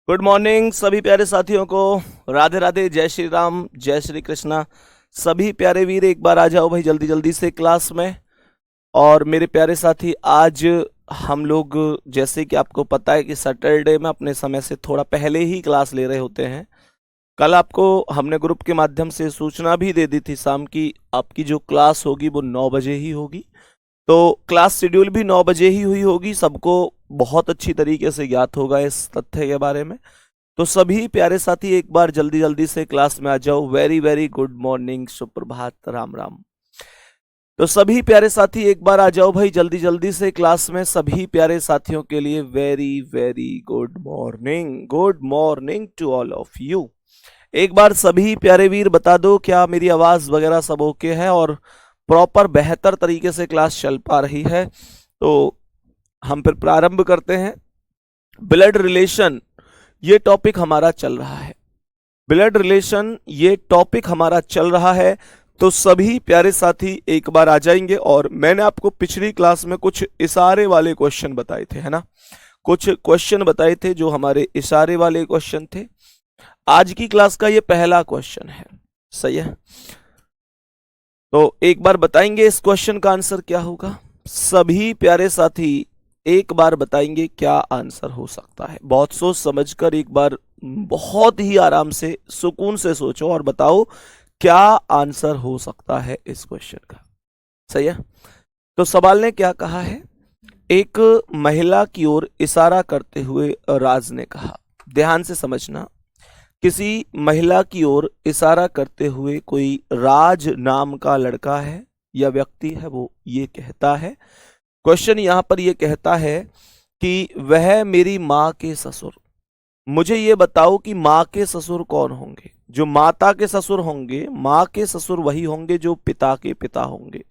Good morning सभी प्यारे साथियों को। राधे राधे, जय श्री राम, जय श्री कृष्णा। सभी प्यारे वीर एक बार आ जाओ भाई जल्दी जल्दी से क्लास में। और मेरे प्यारे साथी, आज हम लोग, जैसे कि आपको पता है कि सैटरडे में अपने समय से थोड़ा पहले ही क्लास ले रहे होते हैं। कल आपको हमने ग्रुप के माध्यम से सूचना भी दे दी थी शाम की, आपकी जो क्लास होगी वो 9 बजे ही होगी। तो क्लास शेड्यूल भी 9 बजे ही हुई होगी, सबको बहुत अच्छी तरीके से ज्ञात होगा इस तथ्य के बारे में। तो सभी प्यारे साथी एक बार जल्दी जल्दी से क्लास में आ जाओ। वेरी वेरी गुड मॉर्निंग, सुप्रभात, राम राम। तो सभी प्यारे साथी एक बार आ जाओ भाई जल्दी जल्दी से क्लास में। सभी प्यारे साथियों के लिए very very good morning, good morning to all of you. एक बार सभी प्यारे वीर बता दो क्या मेरी आवाज वगैरह सब ओके है और प्रॉपर बेहतर तरीके से क्लास चल पा रही है। तो हम फिर प्रारंभ करते हैं। ब्लड रिलेशन ये टॉपिक हमारा चल रहा है। ब्लड रिलेशन ये टॉपिक हमारा चल रहा है। तो सभी प्यारे साथी एक बार आ जाएंगे। और मैंने आपको पिछली क्लास में कुछ इशारे वाले क्वेश्चन बताए थे, है ना। कुछ क्वेश्चन बताए थे जो हमारे इशारे वाले क्वेश्चन थे। आज की क्लास का ये पहला क्वेश्चन है, सही है। तो एक बार बताएंगे इस क्वेश्चन का आंसर क्या होगा। सभी प्यारे साथी एक बार बताएंगे क्या आंसर हो सकता है। बहुत सोच समझकर एक बार बहुत ही आराम से सुकून से सोचो और बताओ क्या आंसर हो सकता है इस क्वेश्चन का। सही है। तो सवाल ने क्या कहा है, एक महिला की ओर इशारा करते हुए राज ने कहा। ध्यान से समझना, किसी महिला की ओर इशारा करते हुए कोई राज नाम का लड़का है या व्यक्ति है, वो ये कहता है। क्वेश्चन यहां पर ये कहता है कि वह मेरी माँ के ससुर। मुझे ये बताओ कि माँ के ससुर कौन होंगे। जो माता के ससुर होंगे, माँ के ससुर वही होंगे जो पिता के पिता होंगे।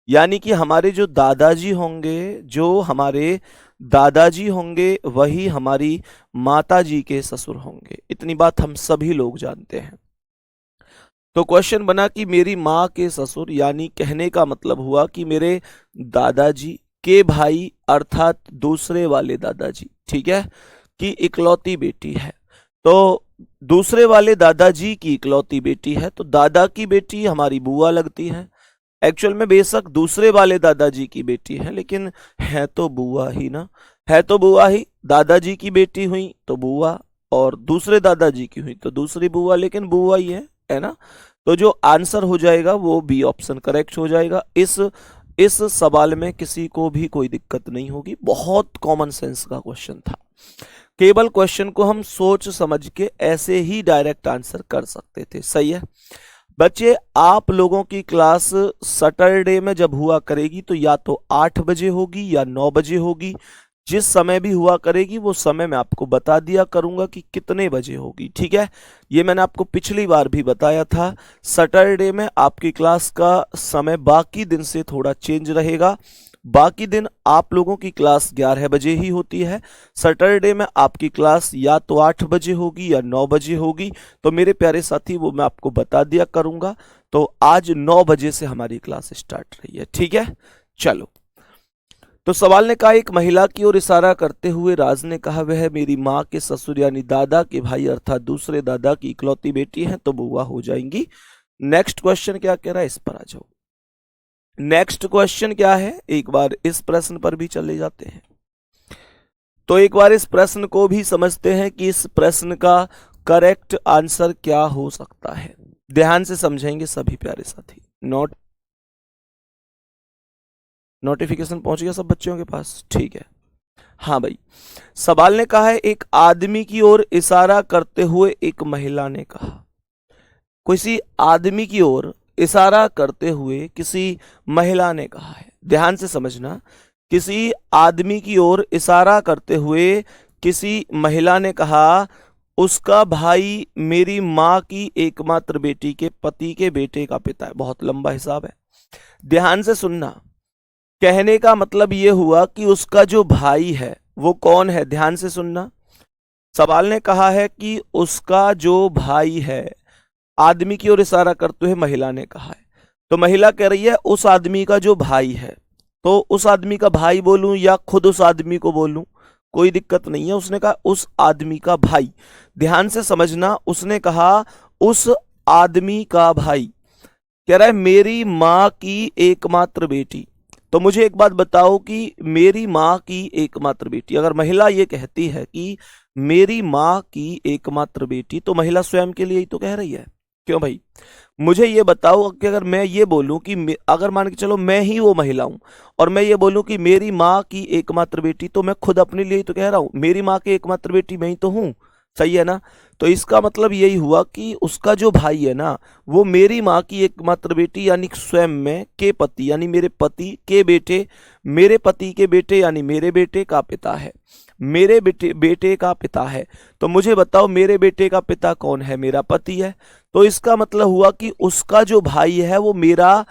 यानी कि हमारे जो दादाजी होंगे, जो हमारे दादाजी होंगे वही हमारी माताजी के ससुर होंगे। इतनी बात हम सभी लोग जानते हैं। तो क्वेश्चन बना कि मेरी माँ के ससुर, यानी कहने का मतलब हुआ कि मेरे दादाजी के भाई अर्थात दूसरे वाले दादाजी, ठीक है, की इकलौती बेटी है। तो दूसरे वाले दादाजी की इकलौती बेटी है, तो दादा की बेटी हमारी बुआ लगती है। एक्चुअल में बेशक दूसरे वाले दादाजी की बेटी है, लेकिन है तो बुआ ही ना, है तो बुआ ही। दादाजी की बेटी हुई तो बुआ, और दूसरे दादाजी की हुई तो दूसरी बुआ, लेकिन बुआ ही है ना। तो जो आंसर हो जाएगा वो बी ऑप्शन करेक्ट हो जाएगा। इस सवाल में किसी को भी कोई दिक्कत नहीं होगी, बहुत कॉमन सेंस का क्वेश्चन था। केवल क्वेश्चन को हम सोच समझ के ऐसे ही डायरेक्ट आंसर कर सकते थे। सही है बच्चे। आप लोगों की क्लास सैटरडे में जब हुआ करेगी तो या तो 8 बजे होगी या 9 बजे होगी। जिस समय भी हुआ करेगी वो समय मैं आपको बता दिया करूंगा कि कितने बजे होगी, ठीक है। ये मैंने आपको पिछली बार भी बताया था। सैटरडे में आपकी क्लास का समय बाकी दिन से थोड़ा चेंज रहेगा। बाकी दिन आप लोगों की क्लास 11 बजे ही होती है। सैटरडे में आपकी क्लास या तो 8 बजे होगी या 9 बजे होगी। तो मेरे प्यारे साथी वो मैं आपको बता दिया करूंगा। तो आज 9 बजे से हमारी क्लास स्टार्ट रही है, ठीक है। चलो, तो सवाल ने कहा एक महिला की ओर इशारा करते हुए राज ने कहा वह मेरी माँ के ससुर यानी दादा के भाई अर्थात दूसरे दादा की इकलौती बेटी है, तो बुआ हो जाएंगी। नेक्स्ट क्वेश्चन क्या कह रहा है, इस पर आ जाओ। नेक्स्ट क्वेश्चन क्या है, एक बार इस प्रश्न पर भी चले जाते हैं। तो एक बार इस प्रश्न को भी समझते हैं कि इस प्रश्न का करेक्ट आंसर क्या हो सकता है। ध्यान से समझेंगे सभी प्यारे साथी। नोटिफिकेशन पहुंच गया सब बच्चों के पास, ठीक है। हाँ भाई, सवाल ने कहा है एक आदमी की ओर इशारा करते हुए एक महिला ने कहा। किसी आदमी की ओर इशारा करते हुए किसी महिला ने कहा है। ध्यान से समझना, किसी आदमी की ओर इशारा करते हुए किसी महिला ने कहा उसका भाई मेरी माँ की एकमात्र बेटी के पति के बेटे का पिता है। बहुत लंबा हिसाब है, ध्यान से सुनना। कहने का मतलब यह हुआ कि उसका जो भाई है वो कौन है। ध्यान से सुनना, सवाल ने कहा है कि उसका जो भाई है, आदमी की ओर इशारा करते हुए महिला ने कहा है। तो महिला कह रही है उस आदमी का जो भाई है। तो उस आदमी का भाई बोलूं या खुद उस आदमी को बोलूं, कोई दिक्कत नहीं है। उसने कहा उस आदमी का भाई, ध्यान से समझना, उसने कहा उस आदमी का भाई। कह रहा है मेरी माँ की एकमात्र बेटी। तो मुझे एक बात बताओ कि मेरी माँ की एकमात्र बेटी, अगर महिला ये कहती है कि मेरी माँ की एकमात्र बेटी, तो महिला स्वयं के लिए ही तो कह रही है, क्यों भाई? मुझे ये बताओ कि अगर मैं ये बोलूं कि अगर मान के चलो मैं ही वो महिला हूं और मैं ये बोलूं कि मेरी माँ की एकमात्र बेटी, तो मैं खुद अपने लिए ही तो कह रहा हूं, मेरी माँ की एकमात्र बेटी मैं ही तो हूं, सही है ना? तो इसका मतलब यही हुआ कि उसका जो भाई है ना, वो मेरी माँ की एकमात्र बेटी यानी स्वयं में के पति यानी मेरे पति के बेटे, मेरे पति के बेटे यानी मेरे बेटे का पिता है, मेरे बेटे का पिता है। तो मुझे बताओ मेरे बेटे का पिता कौन है? मेरा पति है। तो इसका मतलब हुआ कि उसका जो भाई है वो मेरा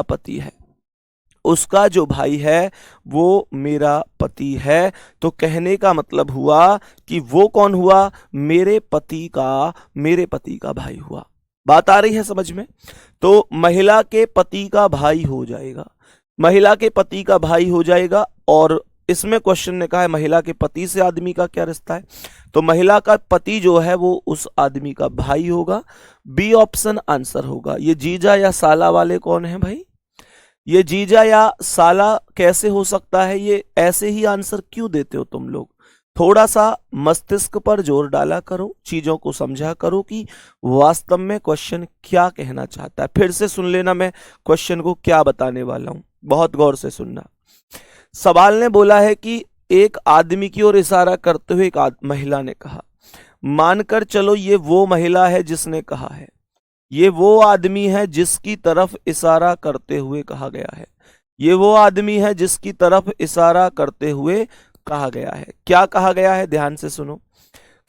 पति है, उसका जो भाई है वो मेरा पति है। तो कहने का मतलब हुआ कि वो कौन हुआ? मेरे पति का भाई हुआ। बात आ रही है समझ में? तो महिला के पति का भाई हो जाएगा, महिला के पति का भाई हो जाएगा। और इसमें क्वेश्चन ने कहा है महिला के पति से आदमी का क्या रिश्ता है, तो महिला का पति जो है वो उस आदमी का भाई होगा। बी ऑप्शन आंसर होगा। ये जीजा या साला वाले कौन है भाई? ये जीजा या साला कैसे हो सकता है? ये ऐसे ही आंसर क्यों देते हो तुम लोग? थोड़ा सा मस्तिष्क पर जोर डाला करो, चीजों को समझा करो कि वास्तव में क्वेश्चन क्या कहना चाहता है। फिर से सुन लेना मैं क्वेश्चन को क्या बताने वाला हूं, बहुत गौर से सुनना। सवाल ने बोला है कि एक आदमी की ओर इशारा करते हुए एक महिला ने कहा, मानकर चलो ये वो महिला है जिसने कहा है, ये वो आदमी है जिसकी तरफ इशारा करते हुए कहा गया है, ये वो आदमी है जिसकी तरफ इशारा करते हुए कहा गया है। क्या कहा गया है? ध्यान से सुनो।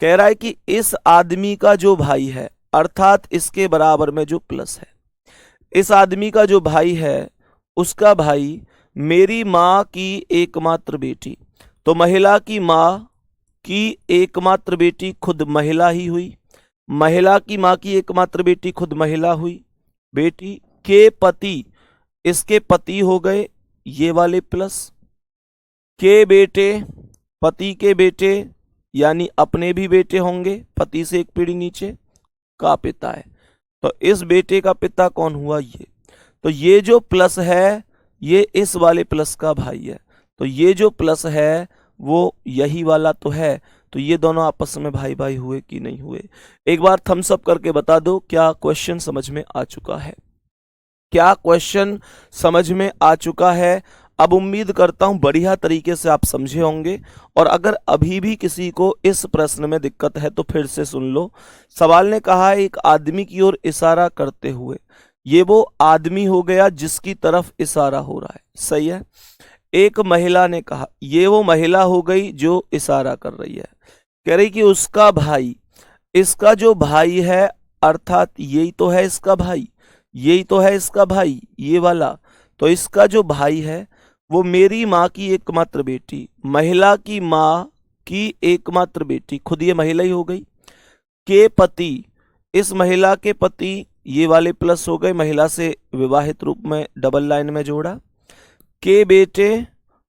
कह रहा है कि इस आदमी का जो भाई है, अर्थात इसके बराबर में जो प्लस है, इस आदमी का जो भाई है उसका भाई मेरी माँ की एकमात्र बेटी। तो महिला की माँ की एकमात्र बेटी खुद महिला ही हुई, महिला की माँ की एकमात्र बेटी खुद महिला हुई। बेटी के पति, इसके पति हो गए ये वाले प्लस, के बेटे, पति के बेटे यानी अपने भी बेटे होंगे, पति से एक पीढ़ी नीचे, का पिता है। तो इस बेटे का पिता कौन हुआ? ये। तो ये जो प्लस है ये इस वाले प्लस का भाई है। तो ये जो प्लस है वो यही वाला तो है। तो ये दोनों आपस में भाई भाई हुए कि नहीं हुए? एक बार थम्स अप करके बता दो, क्या क्वेश्चन समझ में आ चुका है? क्या क्वेश्चन समझ में आ चुका है? अब उम्मीद करता हूं बढ़िया तरीके से आप समझे होंगे। और अगर अभी भी किसी को इस प्रश्न में दिक्कत है तो फिर से सुन लो। सवाल ने कहा है एक आदमी की ओर इशारा करते हुए, ये वो आदमी हो गया जिसकी तरफ इशारा हो रहा है, सही है। एक महिला ने कहा, ये वो महिला हो गई जो इशारा कर रही है। कह रही कि उसका भाई, इसका जो भाई है अर्थात यही तो है इसका भाई, यही तो है इसका भाई ये वाला। तो इसका जो भाई है वो मेरी माँ की एकमात्र बेटी, महिला की माँ की एकमात्र बेटी, खुद ये महिला ही हो गई। के पति, इस महिला के पति ये वाले प्लस हो गए, महिला से विवाहित रूप में डबल लाइन में जोड़ा। के बेटे,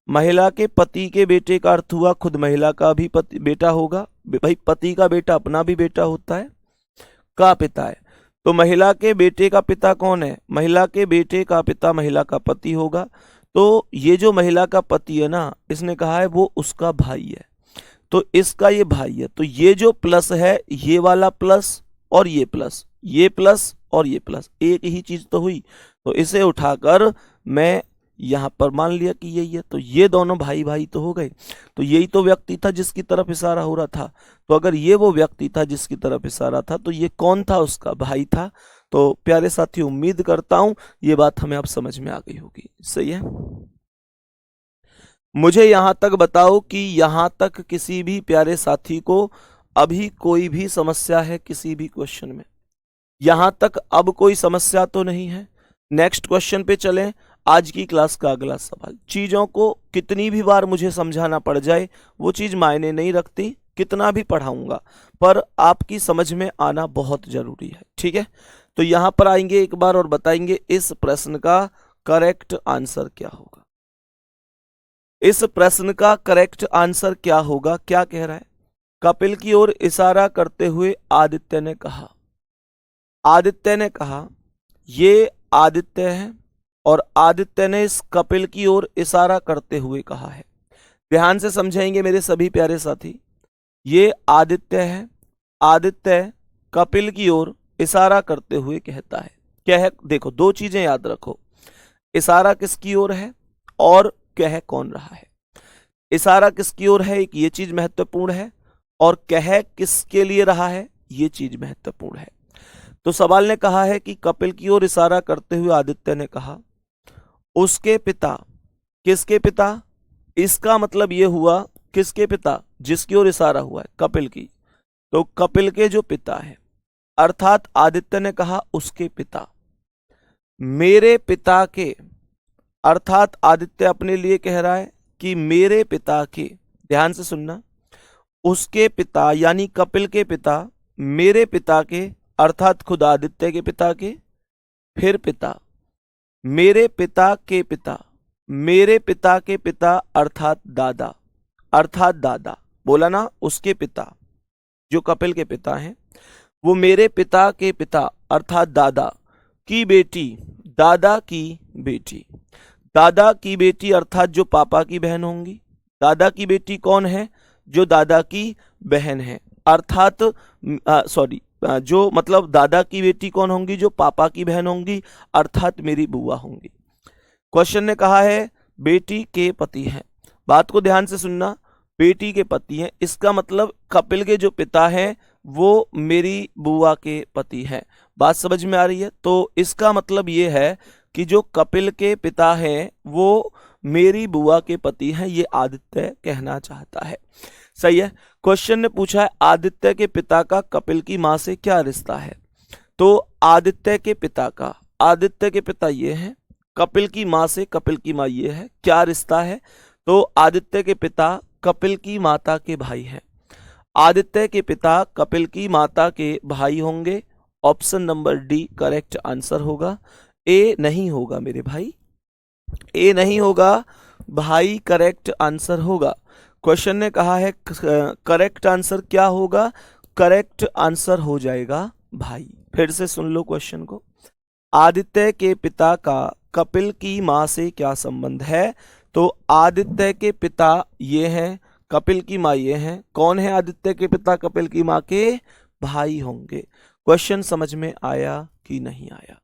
महिला के पति के बेटे का अर्थ हुआ खुद महिला का भी बेटा होगा, भाई पति का बेटा अपना भी बेटा होता है। का पिता है, तो महिला के बेटे का पिता कौन है? महिला के बेटे का पिता महिला का पति होगा। तो ये जो महिला का पति है ना, इसने कहा है वो उसका भाई है, तो इसका ये भाई है। तो ये जो प्लस है ये वाला प्लस और ये प्लस, ये प्लस और ये प्लस एक ही चीज तो हुई। तो इसे उठाकर मैं यहां पर मान लिया कि यही है। तो ये दोनों भाई भाई तो हो गए। तो यही तो व्यक्ति था जिसकी तरफ इशारा हो रहा था। तो अगर ये वो व्यक्ति था जिसकी तरफ इशारा था तो ये कौन था? उसका भाई था। तो प्यारे साथी उम्मीद करता हूं ये बात हमें अब समझ में आ गई होगी, सही है। मुझे यहां तक बताओ कि यहां तक किसी भी प्यारे साथी को अभी कोई भी समस्या है किसी भी क्वेश्चन में? यहां तक अब कोई समस्या तो नहीं है? नेक्स्ट क्वेश्चन पे चलें। आज की क्लास का अगला सवाल, चीजों को कितनी भी बार मुझे समझाना पड़ जाए वो चीज मायने नहीं रखती, कितना भी पढ़ाऊंगा, पर आपकी समझ में आना बहुत जरूरी है, ठीक है। तो यहां पर आएंगे एक बार और बताएंगे इस प्रश्न का करेक्ट आंसर क्या होगा। इस प्रश्न का करेक्ट आंसर क्या होगा? क्या कह रहा है? कपिल की ओर इशारा करते हुए आदित्य ने कहा। आदित्य ने कहा, ये आदित्य है और आदित्य ने इस कपिल की ओर इशारा करते हुए कहा है। ध्यान से समझेंगे मेरे सभी प्यारे साथी। ये आदित्य है, आदित्य कपिल की ओर इशारा करते हुए कहता है। कह, देखो दो चीजें याद रखो, इशारा किसकी ओर है और कह कौन रहा है। इशारा किसकी ओर है, एक ये चीज महत्वपूर्ण है, और कह किसके लिए रहा है, ये चीज महत्वपूर्ण है। तो सवाल ने कहा है कि कपिल की ओर इशारा करते हुए आदित्य ने कहा, उसके पिता। किसके पिता? इसका मतलब यह हुआ किसके पिता? जिसकी ओर इशारा हुआ है, कपिल की। तो कपिल के जो पिता है, अर्थात आदित्य ने कहा उसके पिता। मेरे पिता के, अर्थात आदित्य अपने लिए कह रहा है कि मेरे पिता के, ध्यान से सुनना, उसके पिता यानी कपिल के पिता, मेरे पिता के अर्थात खुद आदित्य के पिता के, फिर पिता, मेरे पिता के पिता, मेरे पिता के पिता अर्थात दादा, अर्थात दादा बोला ना, उसके पिता जो कपिल के पिता हैं वो मेरे पिता के पिता अर्थात दादा की बेटी, दादा की बेटी, दादा की बेटी अर्थात जो पापा की बहन होंगी। दादा की बेटी कौन है? जो दादा की बहन है, अर्थात सॉरी, जो मतलब दादा की बेटी कौन होंगी? जो पापा की बहन होंगी, अर्थात मेरी बुआ होंगी। क्वेश्चन ने कहा है बेटी के पति हैं। बात को ध्यान से सुनना, बेटी के पति हैं, इसका मतलब कपिल के जो पिता हैं वो मेरी बुआ के पति हैं। बात समझ में आ रही है? तो इसका मतलब ये है कि जो कपिल के पिता हैं वो मेरी बुआ के पति हैं, ये आदित्य कहना चाहता है। सही है। क्वेश्चन ने पूछा है आदित्य के पिता का कपिल की मां से क्या रिश्ता है। तो आदित्य के पिता का, आदित्य के पिता ये हैं, कपिल की मां से कपिल की मां ये है, क्या रिश्ता है? तो आदित्य के पिता कपिल की माता के भाई हैं। आदित्य के पिता कपिल की माता के भाई होंगे। Option number D correct answer होगा। ए नहीं होगा मेरे भाई, ए नहीं होगा भाई, करेक्ट आंसर होगा। क्वेश्चन ने कहा है करेक्ट आंसर क्या होगा? करेक्ट आंसर हो जाएगा भाई। फिर से सुन लो क्वेश्चन को। आदित्य के पिता का कपिल की मां से क्या संबंध है? तो आदित्य के पिता ये हैं, कपिल की मां ये हैं। कौन है आदित्य के पिता? कपिल की मां के भाई होंगे। क्वेश्चन समझ में आया कि नहीं आया?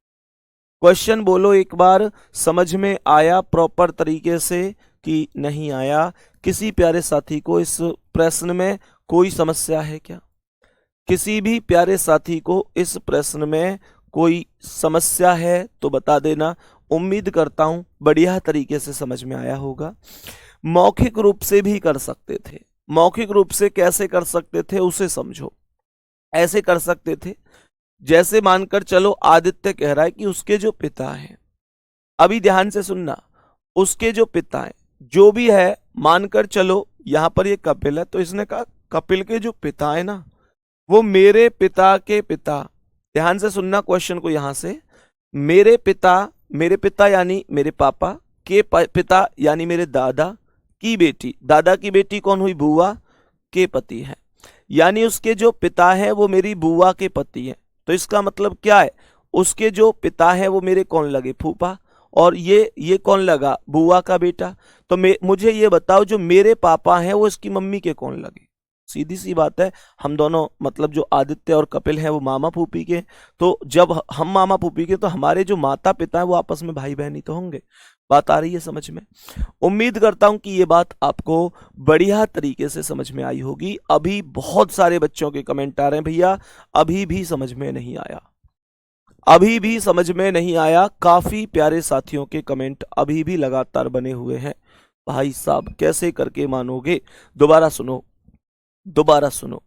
क्वेश्चन बोलो एक बार, समझ में आया प्रॉपर तरीके से कि नहीं आया? किसी प्यारे साथी को इस प्रश्न में कोई समस्या है क्या? किसी भी प्यारे साथी को इस प्रश्न में कोई समस्या है तो बता देना। उम्मीद करता हूं बढ़िया तरीके से समझ में आया होगा। मौखिक रूप से भी कर सकते थे। मौखिक रूप से कैसे कर सकते थे उसे समझो। ऐसे कर सकते थे जैसे मानकर चलो आदित्य कह रहा है कि उसके जो पिता हैं, अभी ध्यान से सुनना, उसके जो पिता हैं जो भी है, मानकर चलो यहां पर ये कपिल है, तो इसने कहा कपिल के जो पिता है ना वो मेरे पिता के पिता, ध्यान से सुनना क्वेश्चन को, यहां से मेरे पिता यानी मेरे पापा के पिता यानी मेरे दादा की बेटी, दादा की बेटी कौन हुई? बुआ के पति हैं, यानी उसके जो पिता हैं वो मेरी बुआ के पति हैं। तो इसका मतलब क्या है? उसके जो पिता हैं वो मेरे कौन लगे? फूफा। और ये कौन लगा? बुआ का बेटा। तो मुझे ये बताओ जो मेरे पापा हैं वो इसकी मम्मी के कौन लगे? सीधी सी बात है, हम दोनों मतलब जो आदित्य और कपिल हैं वो मामा फूफी के, तो जब हम मामा फूफी के तो हमारे जो माता पिता हैं वो आपस में भाई बहन ही तो होंगे। बात आ रही है समझ में? उम्मीद करता हूं कि ये बात आपको बढ़िया तरीके से समझ में आई होगी। अभी बहुत सारे बच्चों के कमेंट आ रहे हैं भैया अभी भी समझ में नहीं आया, अभी भी समझ में नहीं आया। काफी प्यारे साथियों के कमेंट अभी भी लगातार बने हुए हैं। भाई साहब कैसे करके मानोगे? दोबारा सुनो, दोबारा सुनो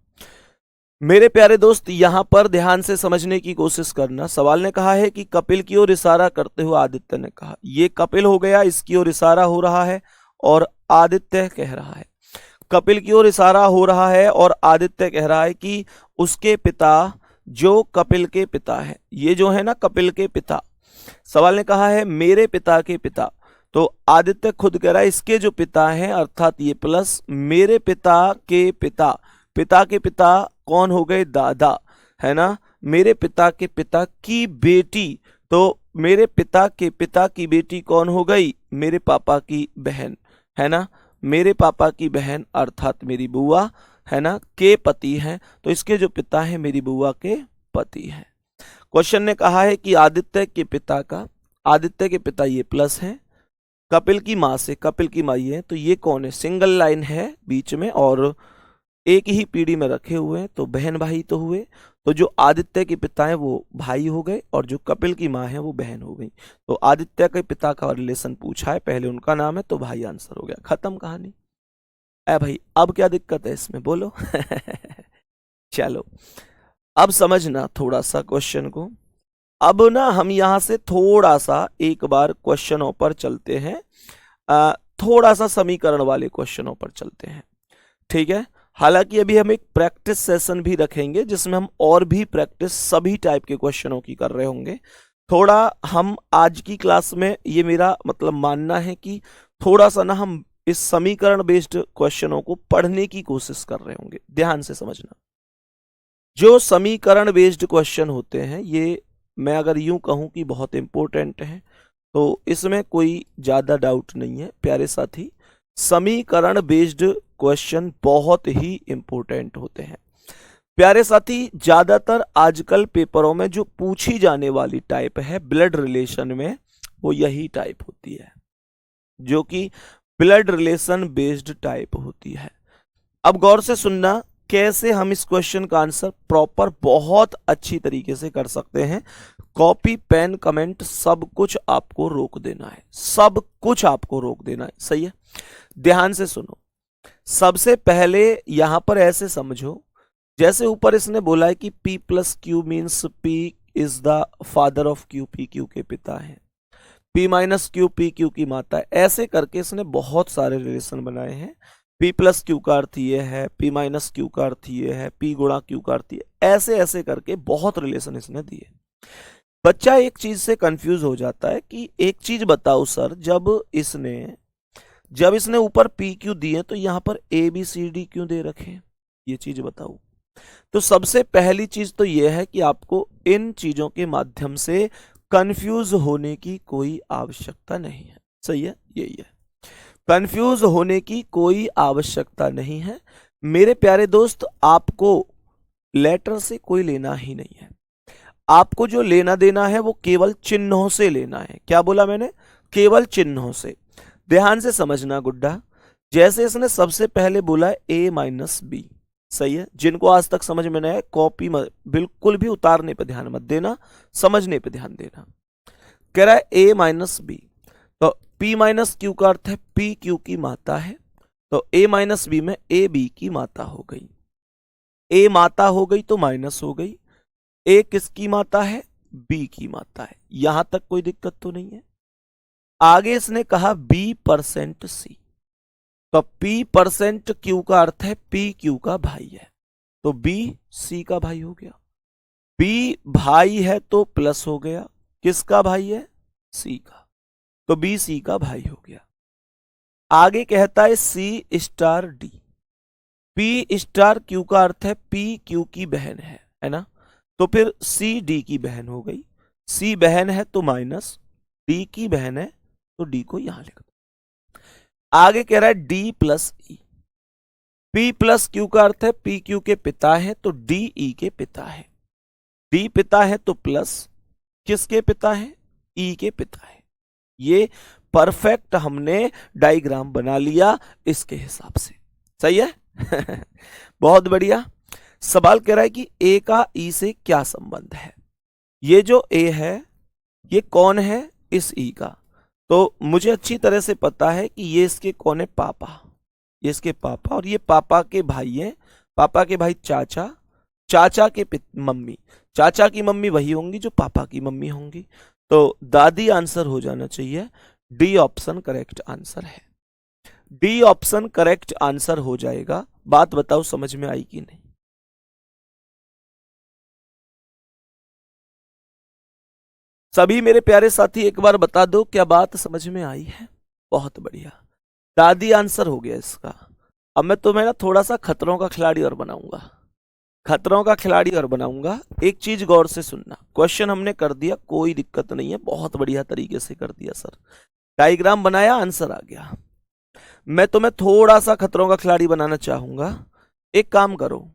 मेरे प्यारे दोस्त, यहां पर ध्यान से समझने की कोशिश करना। सवाल ने कहा है कि कपिल की ओर इशारा करते हुए आदित्य ने कहा, ये कपिल हो गया, इसकी ओर इशारा हो रहा है और आदित्य कह रहा है। कपिल की ओर इशारा हो रहा है और आदित्य कह रहा है कि उसके पिता जो कपिल के पिता है, ये जो है ना कपिल के पिता। सवाल ने कहा है मेरे पिता के पिता, तो आदित्य खुद कह रहा है इसके जो पिता हैं अर्थात ये प्लस मेरे पिता के पिता, पिता के पिता कौन हो गए, दादा, है ना, मेरे पिता के पिता की बेटी, तो मेरे पिता के पिता की बेटी कौन हो गई, मेरे पापा की बहन, है ना, मेरे पापा की बहन अर्थात मेरी बुआ, है ना, के पति हैं, तो इसके जो पिता हैं मेरी बुआ के पति हैं। क्वेश्चन ने कहा है कि आदित्य के पिता का, आदित्य के पिता ये प्लस हैं, कपिल की माँ से, कपिल की माँ ये है, तो ये कौन है, सिंगल लाइन है बीच में और एक ही पीढ़ी में रखे हुए हैं, तो बहन भाई तो हुए, तो जो आदित्य के पिता है वो भाई हो गए और जो कपिल की माँ है वो बहन हो गई। तो आदित्य के पिता का रिलेशन पूछा है, पहले उनका नाम है तो भाई आंसर हो गया, खत्म कहानी। अरे भाई अब क्या दिक्कत है इसमें बोलो। चलो अब समझना थोड़ा सा क्वेश्चन को। अब ना हम यहां से थोड़ा सा एक बार क्वेश्चनों पर चलते हैं, थोड़ा सा समीकरण वाले क्वेश्चनों पर चलते हैं, ठीक है। हालांकि अभी हम एक प्रैक्टिस सेशन भी रखेंगे जिसमें हम और भी प्रैक्टिस सभी टाइप के क्वेश्चनों की कर रहे होंगे। थोड़ा हम आज की क्लास में, ये मेरा मतलब मानना है कि थोड़ा सा ना हम इस समीकरण बेस्ड क्वेश्चनों को पढ़ने की कोशिश कर रहे होंगे। ध्यान से समझना, जो समीकरण बेस्ड क्वेश्चन होते हैं ये मैं अगर यूं कहूं कि बहुत इंपॉर्टेंट है, तो इसमें कोई ज्यादा डाउट नहीं है प्यारे साथी। समीकरण बेस्ड क्वेश्चन बहुत ही इंपॉर्टेंट होते हैं प्यारे साथी। ज्यादातर आजकल पेपरों में जो पूछी जाने वाली टाइप है ब्लड रिलेशन में, वो यही टाइप होती है, जो कि ब्लड रिलेशन बेस्ड टाइप होती है। अब गौर से सुनना कैसे हम इस क्वेश्चन का आंसर प्रॉपर बहुत अच्छी तरीके से कर सकते हैं। कॉपी पेन कमेंट सब कुछ आपको रोक देना है, सब कुछ आपको रोक देना है, सही है। ध्यान से सुनो, सबसे पहले यहां पर ऐसे समझो, जैसे ऊपर इसने बोला है कि P plus Q means P is the father of Q, P Q के पिता है, P minus Q P Q की माता है, ऐसे करके इसने बहुत सारे रिलेशन बनाए हैं। P प्लस क्यू का अर्थ ये है, P माइनस क्यू का अर्थ ये है, P गुणा क्यू का अर्थ ये, ऐसे ऐसे करके बहुत रिलेशन इसने दिए। बच्चा एक चीज से कंफ्यूज हो जाता है कि एक चीज बताओ सर, जब इसने ऊपर पी क्यू दिए तो यहां पर ए बी सी डी क्यों दे रखे, ये चीज बताओ। तो सबसे पहली चीज तो यह है कि आपको इन चीजों के माध्यम से कंफ्यूज होने की कोई आवश्यकता नहीं है, सही है, यही है, कंफ्यूज होने की कोई आवश्यकता नहीं है मेरे प्यारे दोस्त। आपको लेटर से कोई लेना ही नहीं है, आपको जो लेना देना है वो केवल चिन्हों से लेना है। क्या बोला मैंने, केवल चिन्हों से। ध्यान से समझना गुड्डा, जैसे इसने सबसे पहले बोला ए माइनस बी, सही है, जिनको आज तक समझ में नहीं है कॉपी बिल्कुल भी उतारने पे ध्यान मत देना, समझने पे ध्यान देना। कह रहा है ए माइनस बी, तो पी माइनस क्यू का अर्थ है पी क्यू की माता है, तो ए माइनस बी में ए बी की माता हो गई, ए माता हो गई तो माइनस हो गई, ए किसकी माता है, बी की माता है, यहां तक कोई दिक्कत तो नहीं है। आगे इसने कहा बी परसेंट सी, तो पी परसेंट क्यू का अर्थ है पी क्यू का भाई है, तो बी सी का भाई हो गया, बी भाई है तो प्लस हो गया, किसका भाई है, सी का, तो बी सी का भाई हो गया। आगे कहता है C star D, P star Q का अर्थ है पी क्यू की बहन है ना, तो फिर सी डी की बहन हो गई, सी बहन है तो माइनस, डी की बहन है तो डी को यहां लिख दो। आगे कह रहा है डी प्लस ई, पी प्लस क्यू का अर्थ है पी क्यू के पिता है तो डी ई के पिता है, डी पिता है तो प्लस किसके पिता है, ई के पिता है। ये परफेक्ट हमने डायग्राम बना लिया इसके हिसाब से, सही है। बहुत बढ़िया। सवाल कह रहा है कि ए का ई से क्या संबंध है, ये जो ए है ये कौन है, इस ई का, तो मुझे अच्छी तरह से पता है कि ये इसके कौन है, पापा, ये इसके पापा, और ये पापा के भाई हैं, पापा के भाई चाचा, चाचा के मम्मी, चाचा की मम्मी वही होंगी जो पापा की मम्मी होंगी, तो दादी आंसर हो जाना चाहिए, डी ऑप्शन करेक्ट आंसर है, डी ऑप्शन करेक्ट आंसर हो जाएगा। बात बताओ समझ में आई कि नहीं, सभी मेरे प्यारे साथी एक बार बता दो क्या बात समझ में आई है। बहुत बढ़िया, दादी आंसर हो गया इसका। अब मैं तुम्हें ना थोड़ा सा खतरों का खिलाड़ी और बनाऊंगा, खतरों का खिलाड़ी और बनाऊंगा। एक चीज गौर से सुनना, क्वेश्चन हमने कर दिया, कोई दिक्कत नहीं है, बहुत बढ़िया तरीके से कर दिया सर, डायग्राम बनाया, आंसर आ गया। मैं तुम्हें थोड़ा सा खतरों का खिलाड़ी बनाना चाहूंगा। एक काम करो,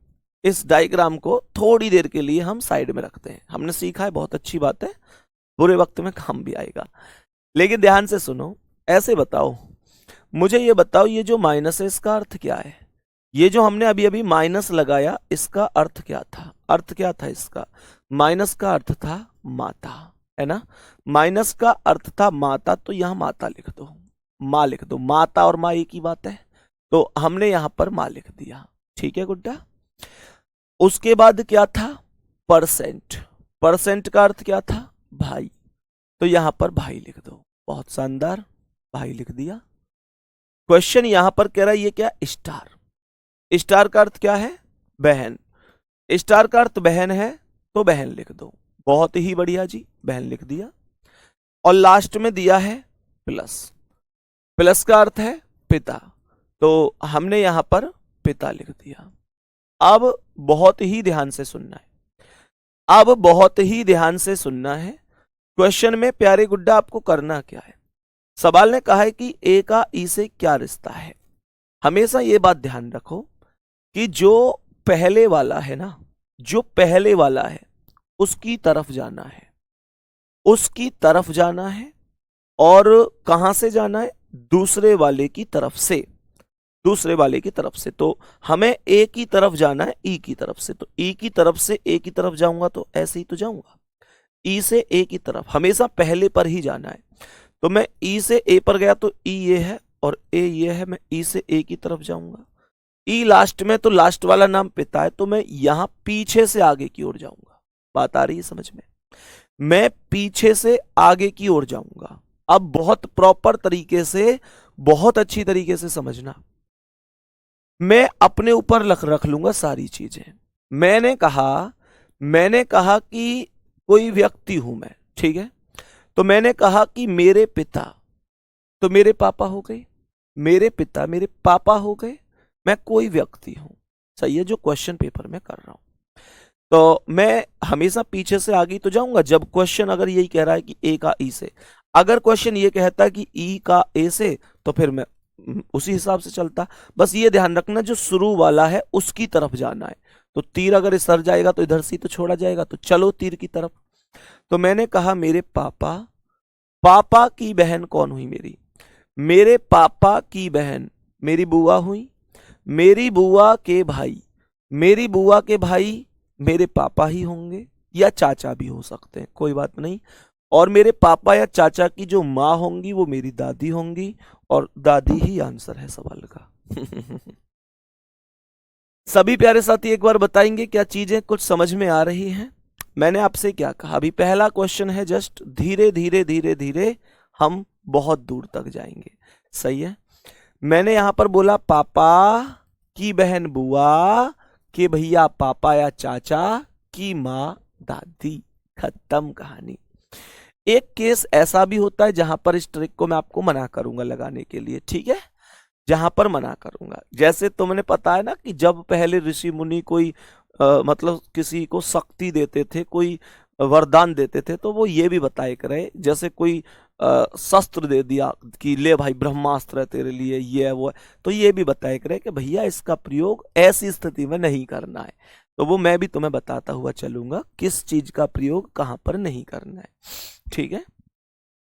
इस डायग्राम को थोड़ी देर के लिए हम साइड में रखते हैं, हमने सीखा है, बहुत अच्छी बात है, बुरे वक्त में काम भी आएगा। लेकिन ध्यान से सुनो, ऐसे बताओ, मुझे ये बताओ, ये जो माइनस है इसका अर्थ क्या है? ये जो हमने अभी अभी माइनस लगाया, इसका अर्थ क्या था? अर्थ क्या था इसका? माइनस का अर्थ था माता, है ना? माइनस का अर्थ था माता, तो यहां माता लिख दो, माँ लिख दो, माता और माँ एक ही बात है, तो हमने यहां पर माँ लिख दिया। ठीक है गुड्डा। उसके बाद क्या था? परसेंट, परसेंट का अर्थ क्या था? भाई, तो यहां पर भाई लिख दो, बहुत शानदार, भाई लिख दिया। क्वेश्चन यहां पर कह रहा है ये क्या? स्टार, स्टार का अर्थ क्या है? बहन, स्टार का अर्थ बहन है, तो बहन लिख दो, बहुत ही बढ़िया जी, बहन लिख दिया। और लास्ट में दिया है प्लस, प्लस का अर्थ है पिता, तो हमने यहां पर पिता लिख दिया। अब बहुत ही ध्यान से सुनना है, अब बहुत ही ध्यान से सुनना है। क्वेश्चन में प्यारे गुड्डा आपको करना क्या है? सवाल ने कहा है कि ए का ई से क्या रिश्ता है। हमेशा ये बात ध्यान रखो कि जो पहले वाला है ना, जो पहले वाला है उसकी तरफ जाना है, उसकी तरफ जाना है। और कहां से जाना है? दूसरे वाले की तरफ से, दूसरे वाले की तरफ से। तो हमें ए की तरफ जाना है, ई की तरफ से, तो ई की तरफ से ए की तरफ जाऊंगा तो ऐसे ही तो जाऊंगा, ई से ए की तरफ हमेशा पहले पर ही जाना है। तो मैं ई से ए पर गया तो ई ये है और ए ये है, मैं ई से ए की तरफ जाऊंगा। ई लास्ट में, तो लास्ट वाला नाम पिता है, तो मैं यहां पीछे से आगे की ओर जाऊंगा। बात आ रही है समझ में? मैं पीछे से आगे की ओर जाऊंगा। अब बहुत प्रॉपर तरीके से, बहुत अच्छी तरीके से समझना, मैं अपने ऊपर रख लूंगा सारी चीजें। मैंने कहा कि कोई व्यक्ति हूं मैं, ठीक है? तो मैंने कहा कि मेरे पिता, तो मेरे पापा हो गए, मेरे पिता मेरे पापा हो गए, मैं कोई व्यक्ति हूं। सही है, जो क्वेश्चन पेपर में कर रहा हूं। तो मैं हमेशा पीछे से आगे तो जाऊंगा। जब क्वेश्चन अगर यही कह रहा है कि ए का ई से, अगर क्वेश्चन ये कहता है कि ई का ए से, तो फिर मैं उसी हिसाब से चलता। बस ये ध्यान रखना, जो शुरू वाला है उसकी तरफ जाना है। तो तीर अगर इधर जाएगा तो इधर से तो छोड़ा जाएगा, तो चलो तीर की तरफ। तो मैंने कहा मेरे पापा, पापा की बहन कौन हुई? मेरी, मेरे पापा की बहन मेरी बुआ हुई, मेरी बुआ के भाई, मेरी बुआ के भाई मेरे पापा ही होंगे या चाचा भी हो सकते हैं, कोई बात नहीं। और मेरे पापा या चाचा की जो माँ होंगी वो मेरी दादी होंगी, और दादी ही आंसर है सवाल का। सभी प्यारे साथी एक बार बताएंगे क्या चीजें कुछ समझ में आ रही हैं? मैंने आपसे क्या कहा? अभी पहला क्वेश्चन है, जस्ट धीरे धीरे धीरे धीरे हम बहुत दूर तक जाएंगे। सही है? मैंने यहां पर बोला पापा की बहन बुआ, के भैया पापा या चाचा, की माँ दादी, खत्म कहानी। एक केस ऐसा भी होता है जहां पर इस ट्रिक को मैं आपको मना करूंगा लगाने के लिए, ठीक है? जहां पर मना करूंगा, जैसे तुमने पता है ना कि जब पहले ऋषि मुनि कोई मतलब किसी को शक्ति देते थे, कोई वरदान देते थे, तो वो ये भी बताए करे, जैसे कोई शस्त्र दे दिया कि ले भाई ब्रह्मास्त्र है तेरे लिए, ये है वो है, तो ये भी बताए करे कि भैया इसका प्रयोग ऐसी स्थिति में नहीं करना है। तो वो मैं भी तुम्हें बताता हुआ चलूंगा किस चीज का प्रयोग कहां पर नहीं करना है, ठीक है?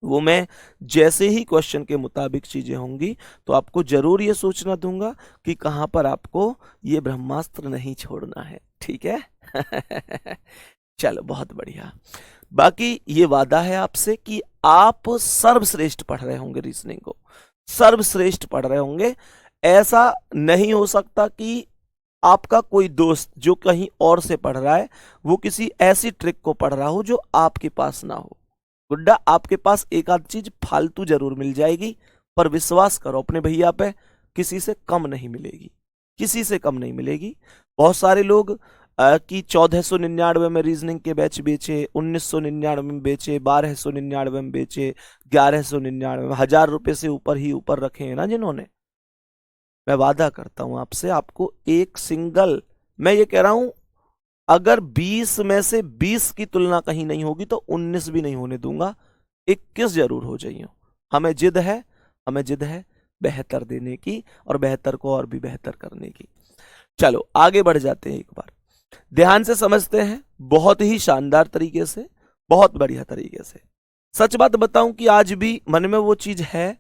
वो मैं जैसे ही क्वेश्चन के मुताबिक चीजें होंगी तो आपको जरूर ये सोचना दूंगा कि कहां पर आपको ये ब्रह्मास्त्र नहीं छोड़ना है, ठीक है? चलो बहुत बढ़िया। बाकी ये वादा है आपसे कि आप सर्वश्रेष्ठ पढ़ रहे होंगे, रीजनिंग को सर्वश्रेष्ठ पढ़ रहे होंगे। ऐसा नहीं हो सकता कि आपका कोई दोस्त जो कहीं और से पढ़ रहा है वो किसी ऐसी ट्रिक को पढ़ रहा हो जो आपके पास ना हो। गुड्डा, आपके पास एक आध चीज फालतू जरूर मिल जाएगी, पर विश्वास करो अपने भैया पे, किसी से कम नहीं मिलेगी, किसी से कम नहीं मिलेगी। बहुत सारे लोग कि 1499 में रीजनिंग के बैच बेचे, 1999 में बेचे, 1299 में बेचे, 1199 में, 1000 रुपये से ऊपर ही ऊपर रखे हैं ना जिन्होंने। मैं वादा करता हूं आपसे, आपको एक सिंगल, मैं ये कह रहा हूं अगर 20 में से 20 की तुलना कहीं नहीं होगी तो 19 भी नहीं होने दूंगा, 21 जरूर हो जाइए। हमें जिद है, हमें जिद है बेहतर देने की और बेहतर को और भी बेहतर करने की। चलो आगे बढ़ जाते हैं, एक बार ध्यान से समझते हैं, बहुत ही शानदार तरीके से, बहुत बढ़िया तरीके से। सच बात बताऊं कि आज भी मन में वो चीज है,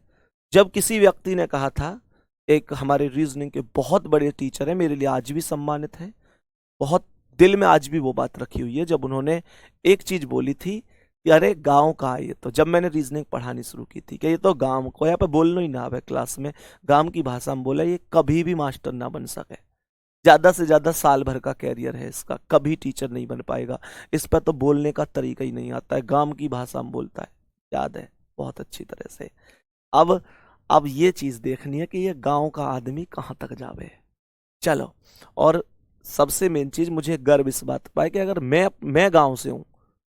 जब किसी व्यक्ति ने कहा था, एक हमारे रीजनिंग के बहुत बड़े टीचर हैं, मेरे लिए आज भी सम्मानित हैं, बहुत दिल में आज भी वो बात रखी हुई है, जब उन्होंने एक चीज बोली थी कि अरे गांव का है ये तो, जब मैंने रीजनिंग पढ़ानी शुरू की थी कि ये तो गांव को, यहाँ पे बोलना ही ना आवे क्लास में, गांव की भाषा में बोला, ये कभी भी मास्टर ना बन सके, ज्यादा से ज्यादा साल भर का कैरियर है इसका, कभी टीचर नहीं बन पाएगा, इस पर तो बोलने का तरीका ही नहीं आता है, गांव की भाषा में बोलता है, याद है बहुत अच्छी तरह से। अब ये चीज देखनी है कि ये गांव का आदमी कहाँ तक जावे। चलो, और सबसे मेन चीज, मुझे गर्व इस बात पर है कि अगर मैं गांव से हूं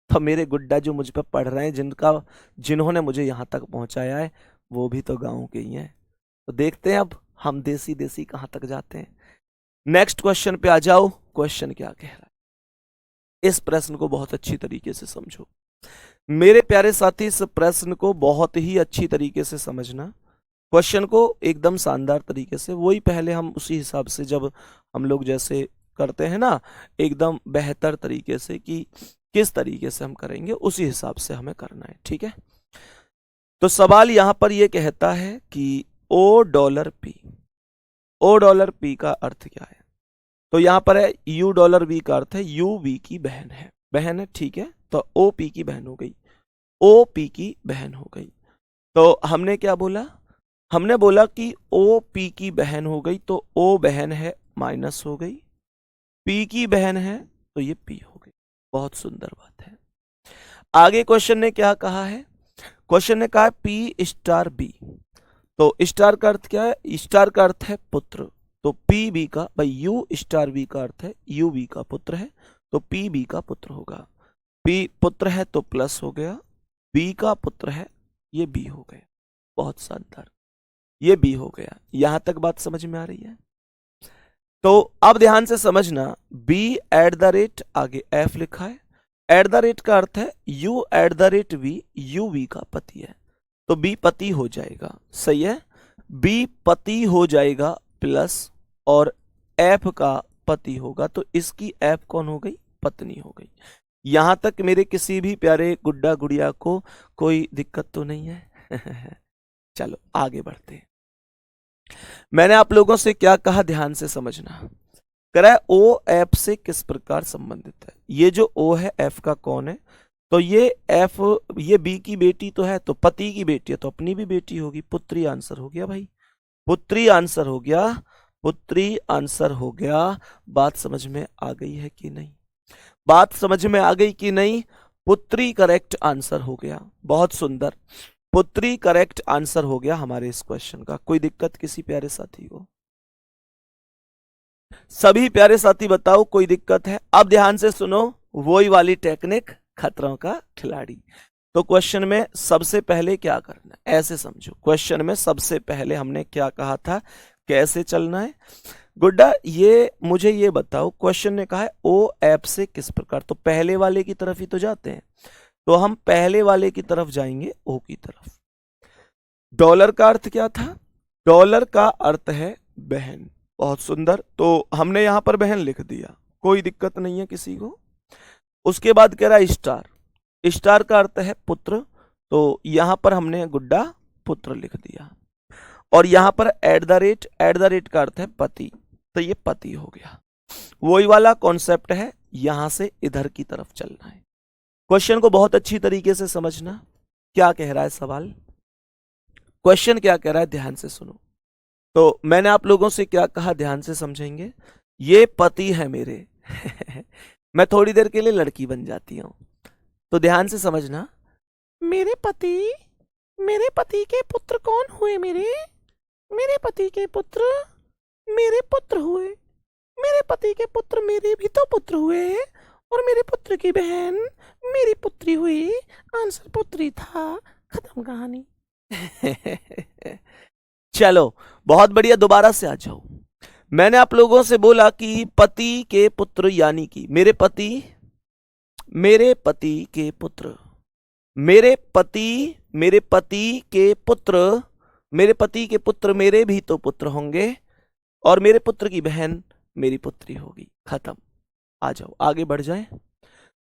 तो मेरे गुड्डा जो मुझ पर पढ़ रहे हैं, जिन्होंने मुझे यहाँ तक पहुंचाया है, वो भी तो गांव के ही हैं। तो देखते हैं अब हम देसी देसी कहाँ तक जाते हैं। नेक्स्ट क्वेश्चन पे आ जाओ। क्वेश्चन क्या कह रहा है, इस प्रश्न को बहुत अच्छी तरीके से समझो मेरे प्यारे साथी, इस प्रश्न को बहुत ही अच्छी तरीके से समझना, क्वेश्चन को एकदम शानदार तरीके से, वही पहले हम उसी हिसाब से, जब हम लोग जैसे करते हैं ना एकदम बेहतर तरीके से कि किस तरीके से हम करेंगे, उसी हिसाब से हमें करना है, ठीक है। तो सवाल यहां पर यह कहता है कि $O $P का अर्थ क्या है। तो यहां पर है $U का अर्थ है UV की बहन है, बहन है, ठीक है। तो OP की बहन हो गई, OP की बहन हो गई। तो हमने क्या बोला, हमने बोला कि OP की बहन हो गई, तो O बहन है माइनस हो गई, P की बहन है तो ये P हो गई। बहुत सुंदर बात है। आगे क्वेश्चन ने क्या कहा है, क्वेश्चन ने कहा है P*B। तो स्टार का अर्थ क्या है, स्टार का अर्थ है पुत्र, तो PB का, भाई U*B का अर्थ है UV का पुत्र है, तो PB का पुत्र होगा। P पुत्र है तो प्लस हो गया, B का पुत्र है, ये B हो गया। बहुत शानदार, ये B हो गया। यहां तक बात समझ में आ रही है। तो अब ध्यान से समझना, B@ आगे F लिखा है, @ का अर्थ है U@V, UV का पति है, तो B पति हो जाएगा, सही है। B पति हो जाएगा प्लस, और F का पति होगा, तो इसकी F कौन हो गई, पत्नी हो गई। यहां तक मेरे किसी भी प्यारे गुड्डा गुड़िया को कोई दिक्कत तो नहीं है। चलो आगे बढ़ते हैं। मैंने आप लोगों से क्या कहा, ध्यान से समझना। करा है O F से किस प्रकार संबंधित है। ये जो O है F का कौन है, तो ये F, ये B की बेटी तो है, तो पति की बेटी है तो अपनी भी बेटी होगी, पुत्री आंसर हो गया भाई, पुत्री आंसर हो गया, पुत्री आंसर हो गया। बात समझ में आ गई है कि नहीं, बात समझ में आ गई कि नहीं। पुत्री करेक्ट आंसर हो गया, बहुत सुंदर, पुत्री करेक्ट आंसर हो गया हमारे इस क्वेश्चन का। कोई दिक्कत किसी प्यारे साथी को, सभी प्यारे साथी बताओ कोई दिक्कत है। अब ध्यान से सुनो, वही वाली टेक्निक, खतरों का खिलाड़ी। तो क्वेश्चन में सबसे पहले क्या करना है, ऐसे समझो, क्वेश्चन में सबसे पहले हमने क्या कहा था, कैसे चलना है। गुड्डा ये मुझे ये बताओ, क्वेश्चन ने कहा है O F से किस प्रकार, तो पहले वाले की तरफ ही तो जाते हैं, तो हम पहले वाले की तरफ जाएंगे, O की तरफ। डॉलर का अर्थ क्या था, डॉलर का अर्थ है बहन, बहुत सुंदर, तो हमने यहां पर बहन लिख दिया, कोई दिक्कत नहीं है किसी को। उसके बाद कह रहा है स्टार, स्टार का अर्थ है पुत्र, तो यहां पर हमने गुड्डा पुत्र लिख दिया। और यहां पर @ का अर्थ है पति, तो ये पति हो गया। वही वाला कॉन्सेप्ट है, यहां से इधर की तरफ चलना है। क्वेश्चन को बहुत अच्छी तरीके से समझना, क्या कह रहा है सवाल, क्वेश्चन क्या कह रहा है, ध्यान से सुनो। तो मैंने आप लोगों से क्या कहा, ध्यान से समझेंगे। ये पति है मेरे। मैं थोड़ी देर के लिए लड़की बन जाती हूं, तो ध्यान से समझना। मेरे पति के पुत्र कौन हुए, मेरे पति के पुत्र मेरे पुत्र हुए, मेरे पति के पुत्र मेरे भी तो पुत्र हुए और मेरे पुत्र की बहन मेरी पुत्री हुई। आंसर पुत्री था। खत्म कहानी। चलो बहुत बढ़िया, दोबारा से आ जाओ। मैंने आप लोगों से बोला कि पति के पुत्र, यानी कि मेरे पति के पुत्र, मेरे पति के पुत्र, मेरे पति के पुत्र मेरे भी तो पुत्र होंगे और मेरे पुत्र की बहन मेरी पुत्री होगी। खत्म। आ जाओ आगे बढ़ जाएं।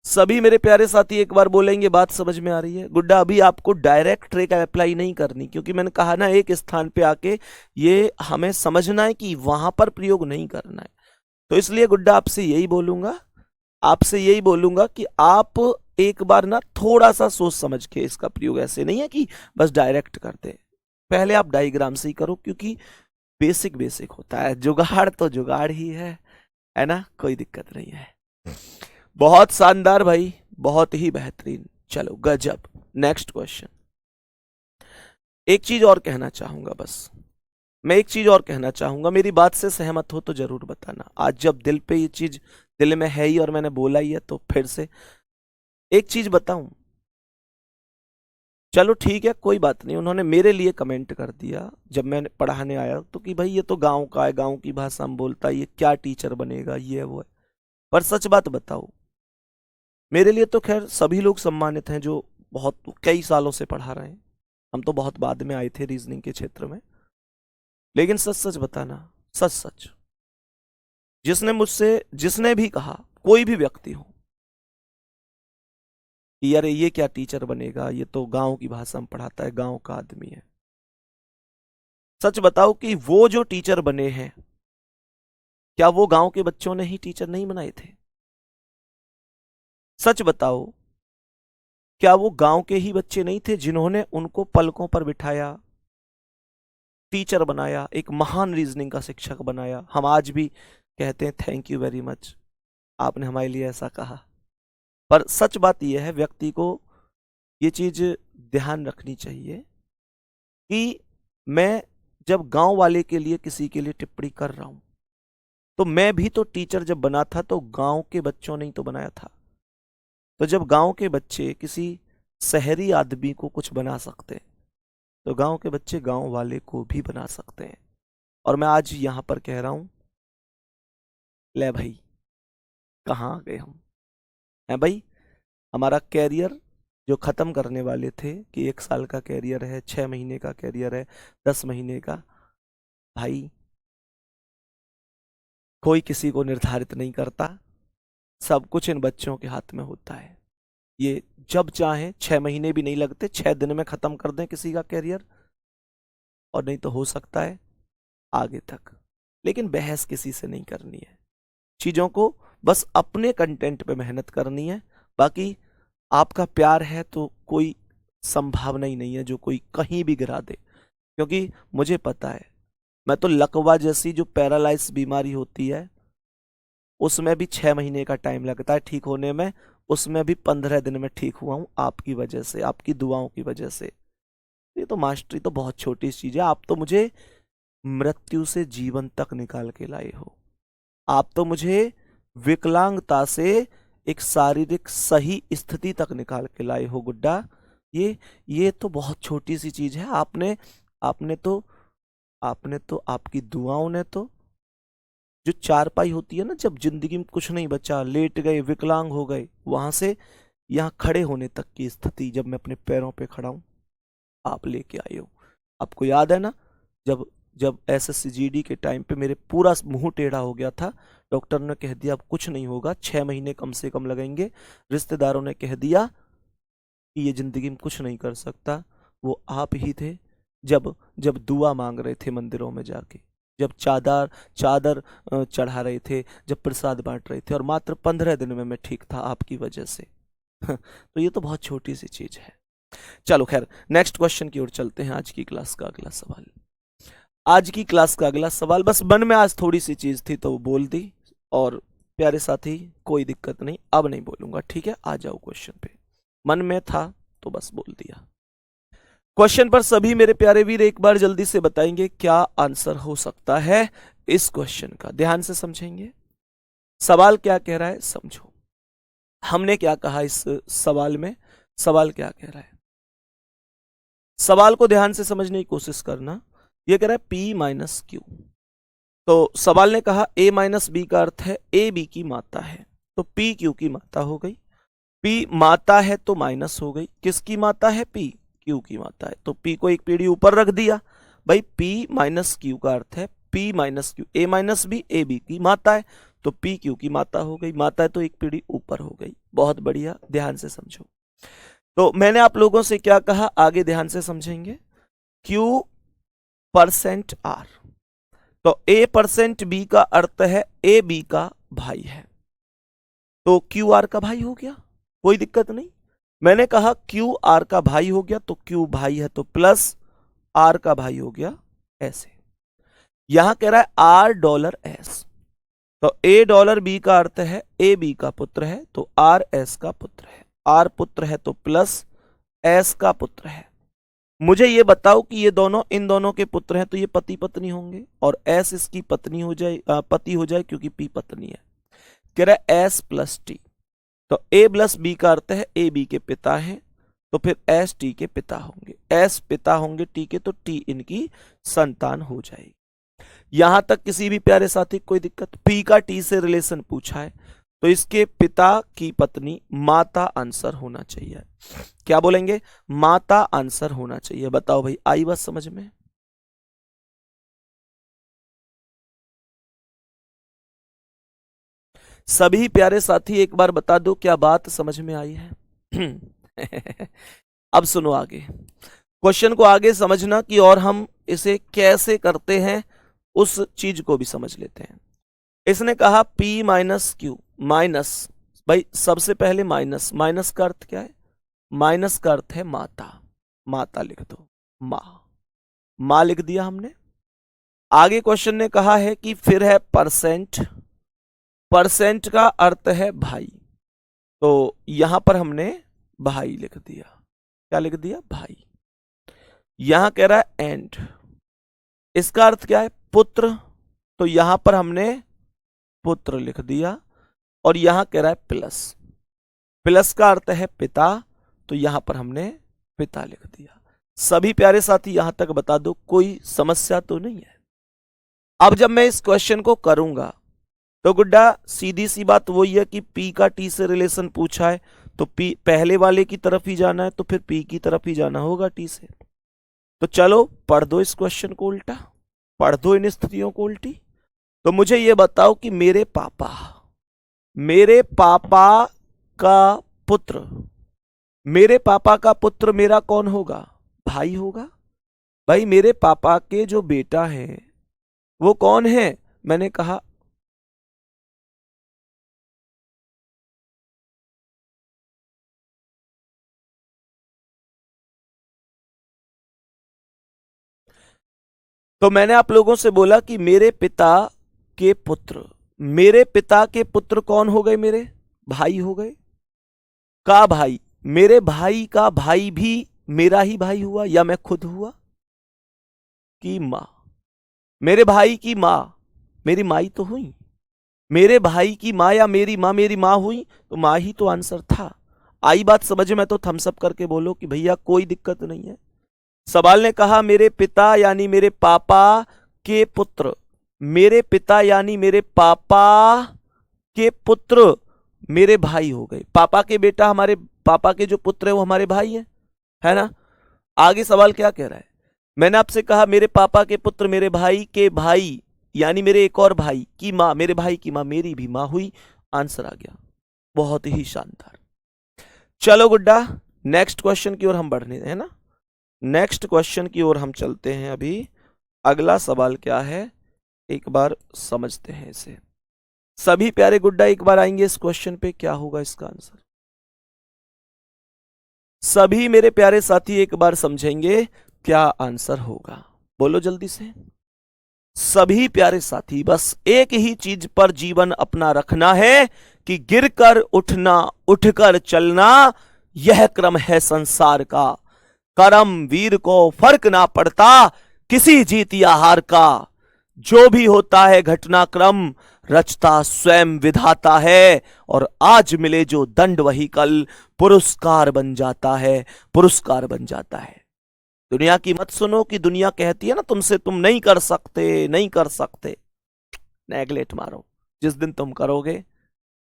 सभी मेरे प्यारे साथी एक बार बोलेंगे, बात समझ में आ रही है? गुड्डा अभी आपको डायरेक्ट ट्रिक अप्लाई नहीं करनी, क्योंकि मैंने कहा ना एक स्थान पे आके ये हमें समझना है कि वहां पर प्रयोग नहीं करना है। तो इसलिए गुड्डा आपसे यही बोलूंगा कि आप एक बार ना थोड़ा सा सोच समझ के इसका प्रयोग, ऐसे नहीं है कि बस डायरेक्ट कर दे। पहले आप डायग्राम से ही करो, क्योंकि बेसिक होता है। जुगाड़ तो जुगाड़ ही है ना, कोई दिक्कत नहीं है। बहुत शानदार भाई, बहुत ही बेहतरीन। चलो गजब। Next question. एक चीज और कहना चाहूंगा, बस मैं एक चीज और कहना चाहूंगा, मेरी बात से सहमत हो तो जरूर बताना। आज जब दिल पे ये चीज दिल में है ही और मैंने बोला ही है, तो फिर से एक चीज बताऊं। चलो ठीक है, कोई बात नहीं। उन्होंने मेरे लिए कमेंट कर दिया जब मैं पढ़ाने आया तो कि भाई ये तो गांव का है, गांव की भाषा में बोलता है, ये क्या टीचर बनेगा, ये है वो है। पर सच बात बताओ, मेरे लिए तो खैर सभी लोग सम्मानित हैं जो बहुत कई सालों से पढ़ा रहे हैं। हम तो बहुत बाद में आए थे रीजनिंग के क्षेत्र में। लेकिन सच सच बताना, सच जिसने भी कहा, कोई भी व्यक्ति हो कि यार ये क्या टीचर बनेगा, ये तो गांव की भाषा में पढ़ाता है, गांव का आदमी है। सच बताओ कि वो जो टीचर बने हैं, क्या वो गांव के बच्चों ने ही टीचर नहीं बनाए थे? सच बताओ, क्या वो गांव के ही बच्चे नहीं थे जिन्होंने उनको पलकों पर बिठाया, टीचर बनाया, एक महान रीजनिंग का शिक्षक बनाया? हम आज भी कहते हैं थैंक यू वेरी मच, आपने हमारे लिए ऐसा कहा। पर सच बात यह है, व्यक्ति को ये चीज ध्यान रखनी चाहिए कि मैं जब गांव वाले के लिए किसी के लिए टिप्पणी कर रहा हूं, तो मैं भी तो टीचर जब बना था तो गांव के बच्चों ने ही तो बनाया था। तो जब गांव के बच्चे किसी शहरी आदमी को कुछ बना सकते हैं, तो गांव के बच्चे गांव वाले को भी बना सकते हैं। और मैं आज यहां पर कह रहा हूं, ले भाई कहाँ आ गए हम, है भाई? हमारा कैरियर जो खत्म करने वाले थे कि 1 साल का कैरियर है, 6 महीने का कैरियर है, 10 महीने का, भाई कोई किसी को निर्धारित नहीं करता। सब कुछ इन बच्चों के हाथ में होता है। ये जब चाहे 6 महीने भी नहीं लगते, 6 दिन में खत्म कर दें किसी का कैरियर, और नहीं तो हो सकता है आगे तक। लेकिन बहस किसी से नहीं करनी है, चीजों को बस अपने कंटेंट पे मेहनत करनी है। बाकी आपका प्यार है तो कोई संभावना ही नहीं है जो कोई कहीं भी गिरा दे, क्योंकि मुझे पता है, मैं तो लकवा जैसी जो पैरालाइज बीमारी होती है उसमें भी 6 महीने का टाइम लगता है ठीक होने में, उसमें भी 15 दिन में ठीक हुआ हूं आपकी वजह से, आपकी दुआओं की वजह से। ये तो मास्टरी तो बहुत छोटी चीज है। आप तो मुझे मृत्यु से जीवन तक निकाल के लाए हो, आप तो मुझे विकलांगता से एक शारीरिक सही स्थिति तक निकाल के लाए हो गुड्डा। ये तो बहुत छोटी सी चीज है। आपने तो आपकी दुआओं ने तो, जो चारपाई होती है ना, जब जिंदगी में कुछ नहीं बचा, लेट गए, विकलांग हो गए, वहां से यहाँ खड़े होने तक की स्थिति, जब मैं अपने पैरों पे खड़ा हूं, आप लेके आए हो। आपको याद है ना, जब जब SSCGD के टाइम पे मेरे पूरा मुंह टेढ़ा हो गया था, डॉक्टर ने कह दिया अब कुछ नहीं होगा, 6 महीने कम से कम लगेंगे, रिश्तेदारों ने कह दिया कि ये जिंदगी में कुछ नहीं कर सकता, वो आप ही थे जब जब दुआ मांग रहे थे मंदिरों में जाके, जब चादर चढ़ा रहे थे, जब प्रसाद बांट रहे थे, और मात्र 15 दिन में मैं ठीक था आपकी वजह से। तो ये तो बहुत छोटी सी चीज है। चलो खैर, नेक्स्ट क्वेश्चन की ओर चलते हैं। आज की क्लास का अगला सवाल, बस मन में आज थोड़ी सी चीज थी तो वो बोल दी, और प्यारे साथी कोई दिक्कत नहीं, अब नहीं बोलूंगा, ठीक है? आ जाओ क्वेश्चन पे। मन में था तो बस बोल दिया। क्वेश्चन पर सभी मेरे प्यारे वीर एक बार जल्दी से बताएंगे क्या आंसर हो सकता है इस क्वेश्चन का। ध्यान से समझेंगे, सवाल क्या कह रहा है समझो। हमने क्या कहा इस सवाल में, सवाल क्या कह रहा है, सवाल को ध्यान से समझने की कोशिश करना। यह कह रहा है P माइनस क्यू। तो सवाल ने कहा A माइनस बी का अर्थ है A B की मात्रा है, तो P Q की मात्रा हो गई। P मात्रा है तो माइनस हो गई, किसकी मात्रा है, P Q की मात्रा है, तो P को एक पीढ़ी ऊपर रख दिया। भाई P माइनस क्यू का अर्थ है P minus Q, A minus B A B की मात्रा है, तो P Q की मात्रा हो गई, मात्रा है तो एक पीढ़ी ऊपर हो गई। बहुत बढ़िया, ध्यान से समझो। तो मैंने आप लोगों से क्या कहा, आगे ध्यान से समझेंगे। Q परसेंट R, तो A परसेंट B का अर्थ है A B का भाई है, तो Q R का भाई हो गया, कोई दिक्कत नहीं। मैंने कहा Q R का भाई हो गया, तो Q भाई है तो प्लस R का भाई हो गया, ऐसे। यहां कह रहा है R डॉलर S, तो A डॉलर B का अर्थ है A B का पुत्र है, तो R S का पुत्र है, R पुत्र है तो प्लस S का पुत्र है। मुझे ये बताओ कि ये दोनों इन दोनों के पुत्र हैं, तो ये पति पत्नी होंगे, और S इसकी पत्नी हो जाए, पति हो जाए, क्योंकि P पत्नी है। कह रहा है S प्लस T, तो A प्लस B का अर्थ है A B के पिता हैं, तो फिर S T के पिता होंगे, S पिता होंगे T के, तो T इनकी संतान हो जाएगी। यहां तक किसी भी प्यारे साथी कोई दिक्कत? P का T से रिलेशन पूछा है, तो इसके पिता की पत्नी माता आंसर होना चाहिए। क्या बोलेंगे? माता आंसर होना चाहिए। बताओ भाई, आई बात समझ में? सभी प्यारे साथी एक बार बता दो, क्या बात समझ में आई है? अब सुनो आगे क्वेश्चन को, आगे समझना कि और हम इसे कैसे करते हैं उस चीज को भी समझ लेते हैं। इसने कहा P माइनस क्यू, माइनस, भाई सबसे पहले माइनस, माइनस का अर्थ क्या है? माइनस का अर्थ है माता, माता लिख दो, मां लिख दिया हमने। आगे क्वेश्चन ने कहा है कि फिर है परसेंट, परसेंट का अर्थ है भाई, तो यहां पर हमने भाई लिख दिया। क्या लिख दिया? भाई। यहां कह रहा है एंड, इसका अर्थ क्या है? पुत्र, तो यहां पर हमने पुत्र लिख दिया। और यहां कह रहा है प्लस, प्लस का अर्थ है पिता, तो यहां पर हमने पिता लिख दिया। सभी प्यारे साथी यहां तक बता दो, कोई समस्या तो नहीं है? अब जब मैं इस क्वेश्चन को करूंगा तो गुड्डा सीधी सी बात वही है कि P का T से रिलेशन पूछा है, तो P पहले वाले की तरफ ही जाना है, तो फिर P की तरफ ही जाना होगा T से। तो चलो पढ़ दो इस क्वेश्चन को उल्टा, पढ़ दो इन स्थितियों को उल्टी। तो मुझे ये बताओ कि मेरे पापा का पुत्र, मेरे पापा का पुत्र मेरा कौन होगा? भाई होगा। भाई मेरे पापा के जो बेटा है वो कौन है? मैंने कहा तो मैंने आप लोगों से बोला कि मेरे पिता के पुत्र, मेरे पिता के पुत्र कौन हो गए? मेरे भाई हो गए। का भाई, मेरे भाई का भाई भी मेरा ही भाई हुआ, या मैं खुद हुआ? की मां, मेरे भाई की मां मेरी माई तो हुई, मेरे भाई की मां या मेरी मां मेरी मां हुई, तो मां ही तो आंसर था। आई बात समझ में? तो थम्स अप करके बोलो कि भैया कोई दिक्कत नहीं है। सवाल ने कहा मेरे पिता यानी मेरे पापा के पुत्र, मेरे पिता यानी मेरे पापा के पुत्र मेरे भाई हो गए। पापा के बेटा, हमारे पापा के जो पुत्र है वो हमारे भाई हैं, है ना? आगे सवाल क्या कह रहा है? मैंने आपसे कहा मेरे पापा के पुत्र मेरे भाई के भाई यानी मेरे एक और भाई की मां, मेरे भाई की मां मेरी भी मां हुई। आंसर आ गया। बहुत ही शानदार। चलो गुड्डा नेक्स्ट क्वेश्चन की ओर हम बढ़ने हैं ना, नेक्स्ट क्वेश्चन की ओर हम चलते हैं। अभी अगला सवाल क्या है एक बार समझते हैं इसे। सभी प्यारे गुड्डा एक बार आएंगे इस क्वेश्चन पे, क्या होगा इसका आंसर? सभी मेरे प्यारे साथी एक बार समझेंगे क्या आंसर होगा, बोलो जल्दी से। सभी प्यारे साथी बस एक ही चीज पर जीवन अपना रखना है कि गिरकर उठना, उठकर चलना, यह क्रम है संसार का। करम वीर को फर्क ना पड़ता किसी जीत या हार का, जो भी होता है घटनाक्रम रचता स्वयं विधाता है, और आज मिले जो दंड वही कल पुरस्कार बन जाता है, पुरस्कार बन जाता है। दुनिया की मत सुनो कि दुनिया कहती है ना तुमसे, तुम नहीं कर सकते, नहीं कर सकते। नेगलेक्ट मारो, जिस दिन तुम करोगे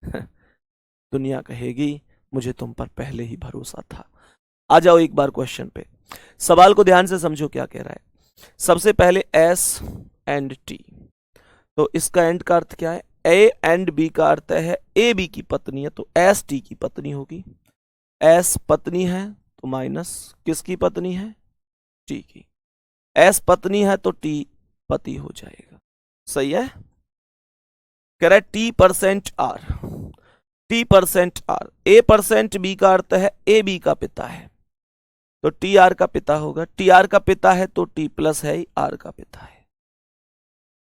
दुनिया कहेगी मुझे तुम पर पहले ही भरोसा था। आ जाओ एक बार क्वेश्चन पे, सवाल को ध्यान से समझो क्या कह रहा है। सबसे पहले एस एंड टी, तो इसका एंड का अर्थ क्या है? ए एंड बी का अर्थ है ए बी की पत्नी है, तो एस टी की पत्नी होगी। एस पत्नी है तो माइनस किसकी पत्नी है? टी की। एस पत्नी है तो टी पति हो जाएगा। सही है? कह रहा है T percent R, T percent R. A percent B का अर्थ है ए बी का पिता है, तो टी आर का पिता होगा। टी आर का पिता है तो टी प्लस है आर का पिता है।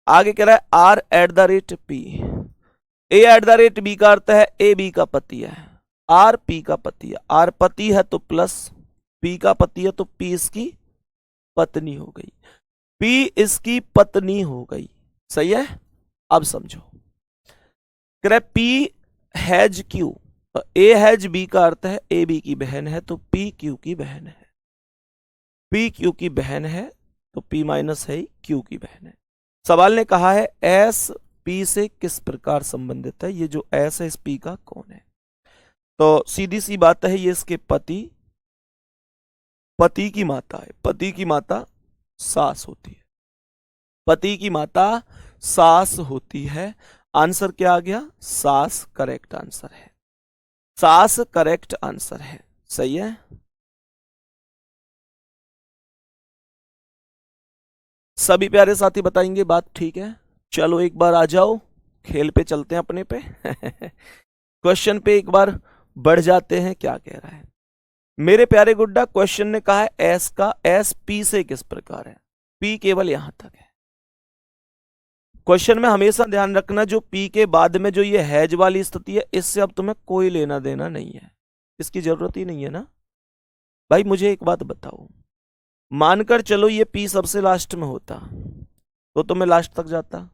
आगे कह रहा है R at the rate P. A at the rate B का अर्थ है ए बी का पति है, आर पी का पति है। आर पति है तो प्लस, पी का पति है तो पी इसकी पत्नी हो गई, पी इसकी पत्नी हो गई। सही है? अब समझो, कह रहा है P has Q, A has B का अर्थ है ए बी की बहन है, तो पी क्यू की बहन है। पी क्यू की बहन है तो पी माइनस है क्यू की बहन है। सवाल ने कहा है एस पी से किस प्रकार संबंधित है? ये जो एस है इस पी का कौन है? तो सीधी सी बात है, ये इसके पति की माता है। पति की माता सास होती है, पति की माता सास होती है। आंसर क्या आ गया? सास करेक्ट आंसर है, सास करेक्ट आंसर है। सही है? सभी प्यारे साथी बताएंगे बात ठीक है? चलो एक बार आ जाओ, खेल पे चलते हैं अपने पे क्वेश्चन पे एक बार बढ़ जाते हैं, क्या कह रहा है मेरे प्यारे गुड्डा। क्वेश्चन ने कहा है एस का एस पी से किस प्रकार है? पी केवल यहां तक है। क्वेश्चन में हमेशा ध्यान रखना, जो पी के बाद में जो ये हैज वाली स्थिति है, इससे अब तुम्हें कोई लेना देना नहीं है, इसकी जरूरत ही नहीं है ना भाई। मुझे एक बात बताओ, मानकर चलो ये पी सबसे लास्ट में होता तो तुम्हें लास्ट तक जाता।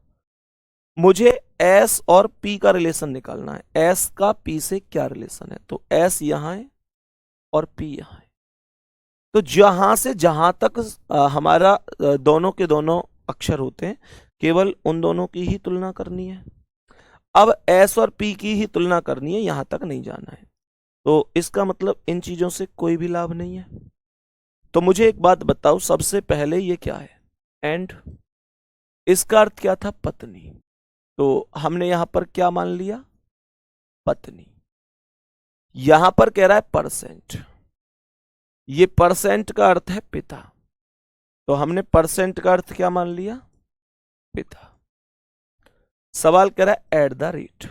मुझे एस और पी का रिलेशन निकालना है, एस का पी से क्या रिलेशन है? तो एस यहां है और पी यहां है, तो जहां से जहां तक हमारा दोनों के दोनों अक्षर होते हैं, केवल उन दोनों की ही तुलना करनी है। अब एस और पी की ही तुलना करनी है, यहां तक नहीं जाना है। तो इसका मतलब इन चीजों से कोई भी लाभ नहीं है। तो मुझे एक बात बताओ, सबसे पहले ये क्या है? एंड। इसका अर्थ क्या था? पत्नी। तो हमने यहां पर क्या मान लिया? पत्नी। यहां पर कह रहा है परसेंट, ये परसेंट का अर्थ है पिता, तो हमने परसेंट का अर्थ क्या मान लिया? पिता। सवाल कह रहा है एट द रेट,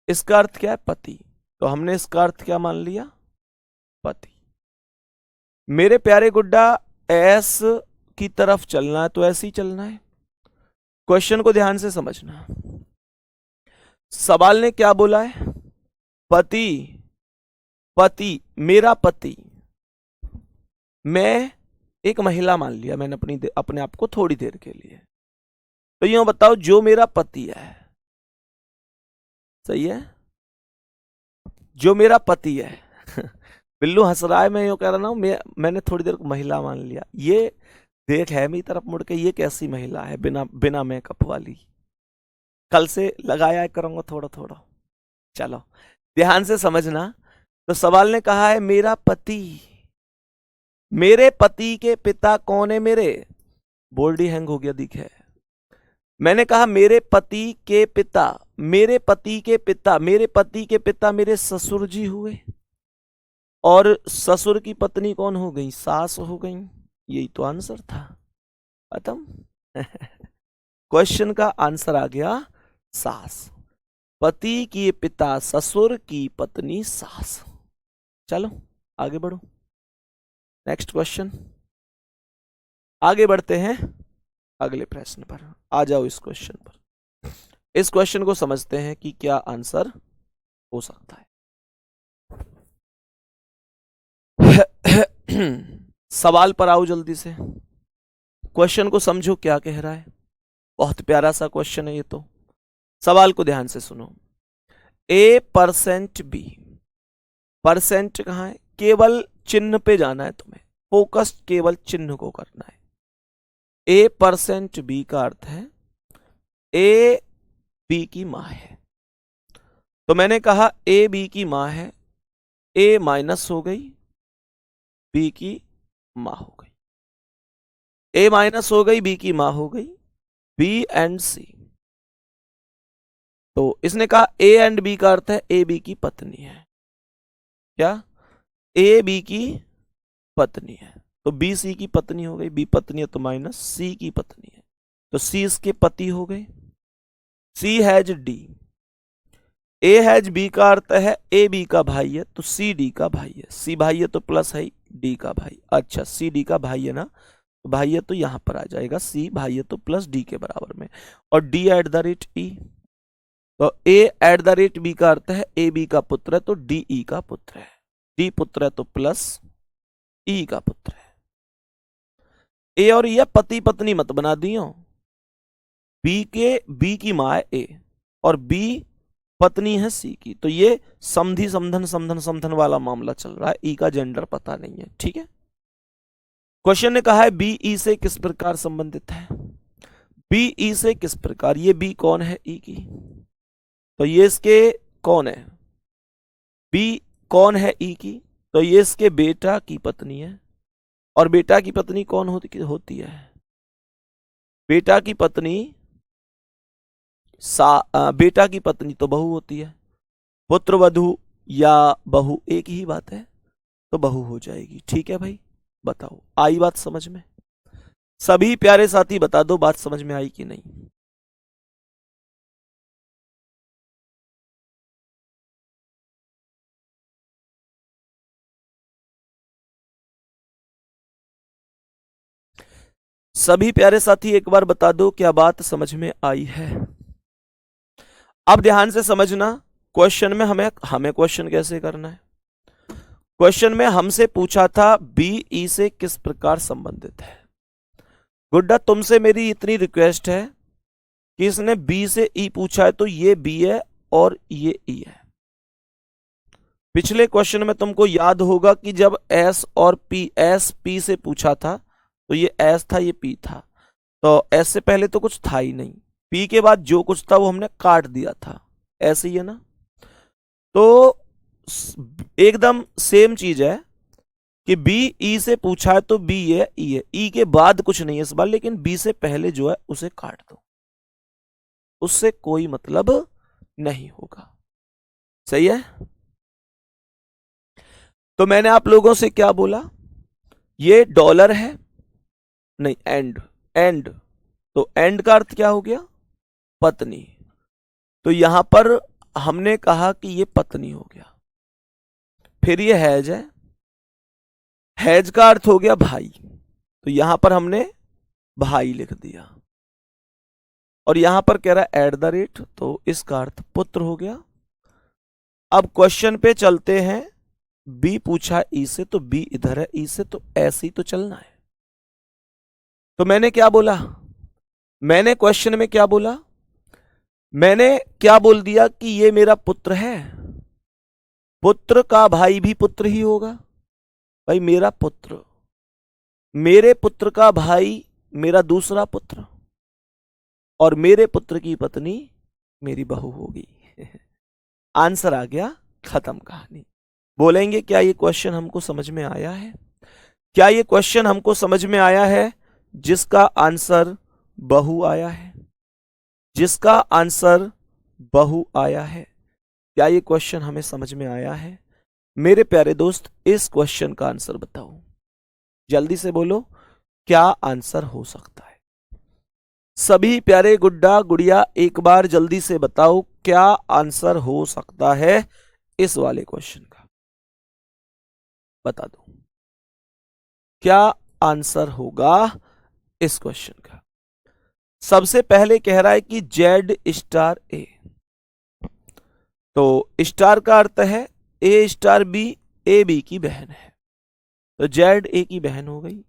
इसका अर्थ क्या है? पति, तो हमने इसका अर्थ क्या मान लिया? पति। मेरे प्यारे गुड्डा, एस की तरफ चलना है तो ऐसे ही चलना है। क्वेश्चन को ध्यान से समझना, सवाल ने क्या बोला है? पति, पति, मेरा पति। मैं एक महिला मान लिया मैंने अपने आप को थोड़ी देर के लिए, तो यूं बताओ जो मेरा पति है, सही है, जो मेरा पति है बिल्लू हंस रहा है, मैं यूं कह रहा हूं मैंने थोड़ी देर को महिला मान लिया। ये देख है मेरी तरफ मुड़ के, ये कैसी महिला है बिना मेकअप वाली। कल से लगाया करूंगा थोड़ा थोड़ा। चलो ध्यान से समझना, तो सवाल ने कहा है मेरा पति, मेरे पति के पिता कौन है? मेरे बोल्ड ही हैंग हो गया दिखे। मैंने कहा मेरे पति के पिता, मेरे पति के पिता, मेरे पति के पिता मेरे ससुर जी हुए, और ससुर की पत्नी कौन हो गई? सास हो गई। यही तो आंसर था, खत्म क्वेश्चन का आंसर आ गया सास। पति की पिता ससुर की पत्नी सास। चलो आगे बढ़ो, नेक्स्ट क्वेश्चन। आगे बढ़ते हैं अगले प्रश्न पर। आ जाओ इस क्वेश्चन पर, इस क्वेश्चन को समझते हैं कि क्या आंसर हो सकता है। सवाल पर आओ जल्दी से, क्वेश्चन को समझो क्या कह रहा है। बहुत प्यारा सा क्वेश्चन है ये तो। सवाल को ध्यान से सुनो। A%B, परसेंट कहाँ है, केवल चिन्ह पे जाना है तुम्हें, फोकस केवल चिन्ह को करना है। A%B का अर्थ है A B की मां है। तो मैंने कहा A B की मां है, A माइनस हो गई, B की मां हो गई, A माइनस हो गई, B की मां हो गई, B एंड C। तो इसने कहा A एंड B का अर्थ है A B की पत्नी है। क्या? A B की पत्नी है, तो B C की पत्नी हो गई, B पत्नी है तो माइनस, C की पत्नी है तो C इसके पति हो गए। C has D, A has B का अर्थ है A B का भाई है तो C D का भाई है, C भाई है तो प्लस है D का भाई। अच्छा, C D का भाई है ना, तो भाई है तो यहां पर आ जाएगा, C भाई है तो प्लस D के बराबर में, और D eight the rate E। तो A eight the rate B का अर्थ है A B का पुत्र है तो D E का पुत्र है, D पुत्र है तो प्लस E का पुत्र है। ए और ये पति पत्नी मत बना दियो, बी की मां है ए और बी पत्नी है सी की, तो ये समधि समधन समधन समधन वाला मामला चल रहा है, ई का जेंडर पता नहीं है। ठीक है, क्वेश्चन ने कहा है बी ई से किस प्रकार संबंधित है। बी ई से किस प्रकार, ये बी कौन है ई की, तो ये इसके कौन है, बी कौन है ई की, तो ये इसके बेटा की पत्नी है। और बेटा की पत्नी कौन होती है, बेटा की पत्नी बेटा की पत्नी तो बहू होती है, पुत्र वधू या बहू एक ही बात है, तो बहू हो जाएगी। ठीक है भाई, बताओ आई बात समझ में? सभी प्यारे साथी बता दो बात समझ में आई कि नहीं। सभी प्यारे साथी एक बार बता दो क्या बात समझ में आई है। अब ध्यान से समझना, क्वेश्चन में हमें क्वेश्चन कैसे करना है। क्वेश्चन में हमसे पूछा था बी ई से किस प्रकार संबंधित है। गुड्डा तुमसे मेरी इतनी रिक्वेस्ट है कि इसने बी से ई पूछा है तो ये बी है और ये ई है। पिछले क्वेश्चन में तुमको याद होगा कि जब एस और पी, एस पी से पूछा था तो ये एस था ये पी था, तो एस से पहले तो कुछ था ही नहीं, पी के बाद जो कुछ था वो हमने काट दिया था, ऐसे ही है ना। तो एकदम सेम चीज है कि बी ई से पूछा है तो बी है ई है, ई के बाद कुछ नहीं है इस बार, लेकिन बी से पहले जो है उसे काट दो, उससे कोई मतलब नहीं होगा। सही है। तो मैंने आप लोगों से क्या बोला, ये डॉलर है, नहीं एंड, एंड, तो एंड का अर्थ क्या हो गया, पत्नी। तो यहां पर हमने कहा कि ये पत्नी हो गया। फिर ये हैज है, हैज का अर्थ हो गया भाई, तो यहां पर हमने भाई लिख दिया। और यहां पर कह रहा है एट द रेट, तो इसका अर्थ पुत्र हो गया। अब क्वेश्चन पे चलते हैं, बी पूछा ई से तो बी इधर है, ई से तो ऐसे ही तो चलना है। तो मैंने क्या बोला, मैंने क्वेश्चन में क्या बोला, मैंने क्या बोल दिया कि ये मेरा पुत्र है, पुत्र का भाई भी पुत्र ही होगा। भाई मेरा पुत्र, मेरे पुत्र का भाई मेरा दूसरा पुत्र, और मेरे पुत्र की पत्नी मेरी बहू होगी। आंसर आ गया, खत्म कहानी। बोलेंगे क्या ये क्वेश्चन हमको समझ में आया है? क्या ये क्वेश्चन हमको समझ में आया है जिसका आंसर बहू आया है, जिसका आंसर बहू आया है? क्या ये क्वेश्चन हमें समझ में आया है? मेरे प्यारे दोस्त इस क्वेश्चन का आंसर बताओ, जल्दी से बोलो क्या आंसर हो सकता है। सभी प्यारे गुड्डा गुड़िया एक बार जल्दी से बताओ क्या आंसर हो सकता है इस वाले क्वेश्चन का, बता दो क्या आंसर होगा इस क्वेश्चन का। सबसे पहले कह रहा है कि जेड स्टार ए, तो स्टार का अर्थ है ए स्टार बी, ए बी की बहन है, तो जेड ए की बहन हो गई,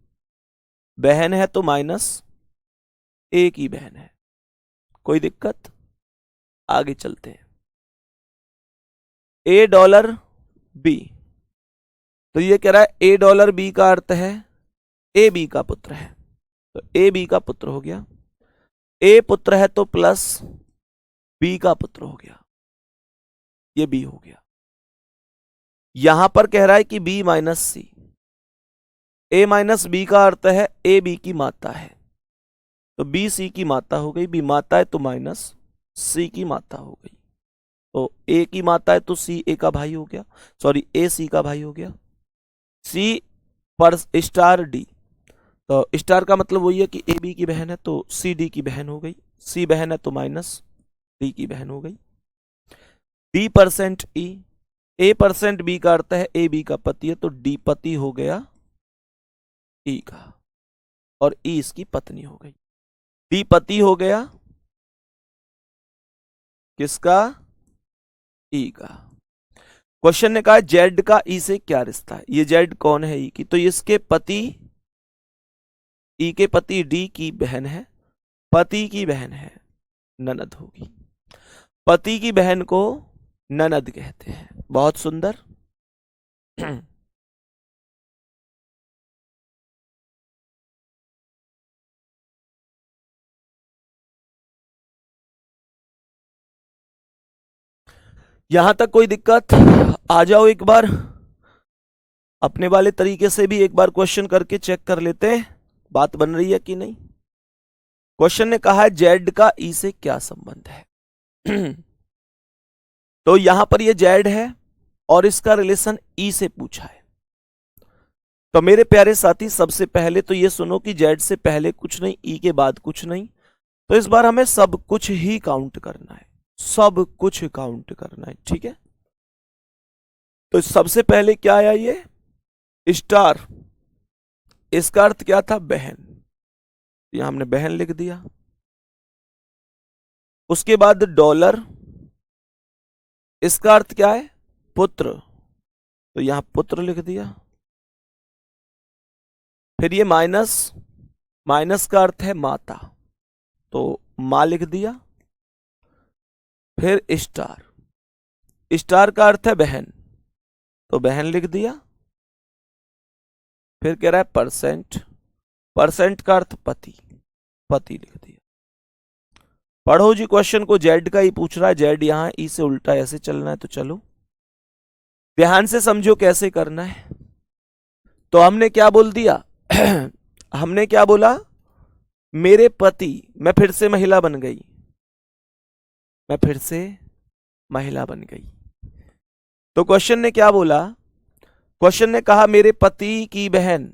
बहन है तो माइनस ए की बहन है, कोई दिक्कत? आगे चलते हैं। ए डॉलर बी, तो ये कह रहा है ए डॉलर बी का अर्थ है ए बी का पुत्र है, तो ए बी का पुत्र हो गया। ए पुत्र है तो प्लस बी का पुत्र हो गया, ये बी हो गया। यहां पर कह रहा है कि बी माइनस सी, ए माइनस बी का अर्थ है ए बी की माता है, तो बी सी की माता हो गई, बी माता है तो माइनस सी की माता हो गई, तो ए की माता है तो सी ए का भाई हो गया, सॉरी ए सी का भाई हो गया। सी पर स्टार डी, तो स्टार का मतलब वही है कि ए बी की बहन है तो सी डी की बहन हो गई, सी बहन है तो माइनस डी की बहन हो गई। बी परसेंट ई, ए परसेंट बी का अर्थ है ए बी का पति है, तो डी पति हो गया ई का, और ई इसकी पत्नी हो गई। डी पति हो गया किसका? ई का। क्वेश्चन ने कहा जेड का ई से क्या रिश्ता है, ये जेड कौन है? ई की, तो इसके पति, ई के पति डी की बहन है, पति की बहन है, ननद होगी। पति की बहन को ननद कहते हैं। बहुत सुंदर। यहां तक कोई दिक्कत? आ जाओ एक बार अपने वाले तरीके से भी एक बार क्वेश्चन करके चेक कर लेते हैं बात बन रही है कि नहीं। क्वेश्चन ने कहा है जेड का ई से क्या संबंध है। तो यहां पर ये जेड है और इसका रिलेशन ई से पूछा है। तो मेरे प्यारे साथी सबसे पहले तो ये सुनो कि जेड से पहले कुछ नहीं, ई के बाद कुछ नहीं, तो इस बार हमें सब कुछ ही काउंट करना है, सब कुछ काउंट करना है, ठीक है। तो सबसे पहले क्या आया? ये स्टार, इसका अर्थ क्या था? बहन, यहां हमने बहन लिख दिया। उसके बाद डॉलर, इसका अर्थ क्या है? पुत्र, तो यहां पुत्र लिख दिया। फिर ये माइनस, माइनस का अर्थ है माता, तो मां लिख दिया। फिर स्टार, स्टार का अर्थ है बहन, तो बहन लिख दिया। फिर कह रहा है परसेंट, परसेंट का अर्थ पति, पति लिख दिया। पढ़ो जी क्वेश्चन को, जेड का ही पूछ रहा है, जेड यहां ई से उल्टा ऐसे चलना है, तो चलो ध्यान से समझो कैसे करना है। तो हमने क्या बोल दिया? हमने क्या बोला? मेरे पति, मैं फिर से महिला बन गई, मैं फिर से महिला बन गई। तो क्वेश्चन ने क्या बोला? क्वेश्चन ने कहा मेरे पति की बहन,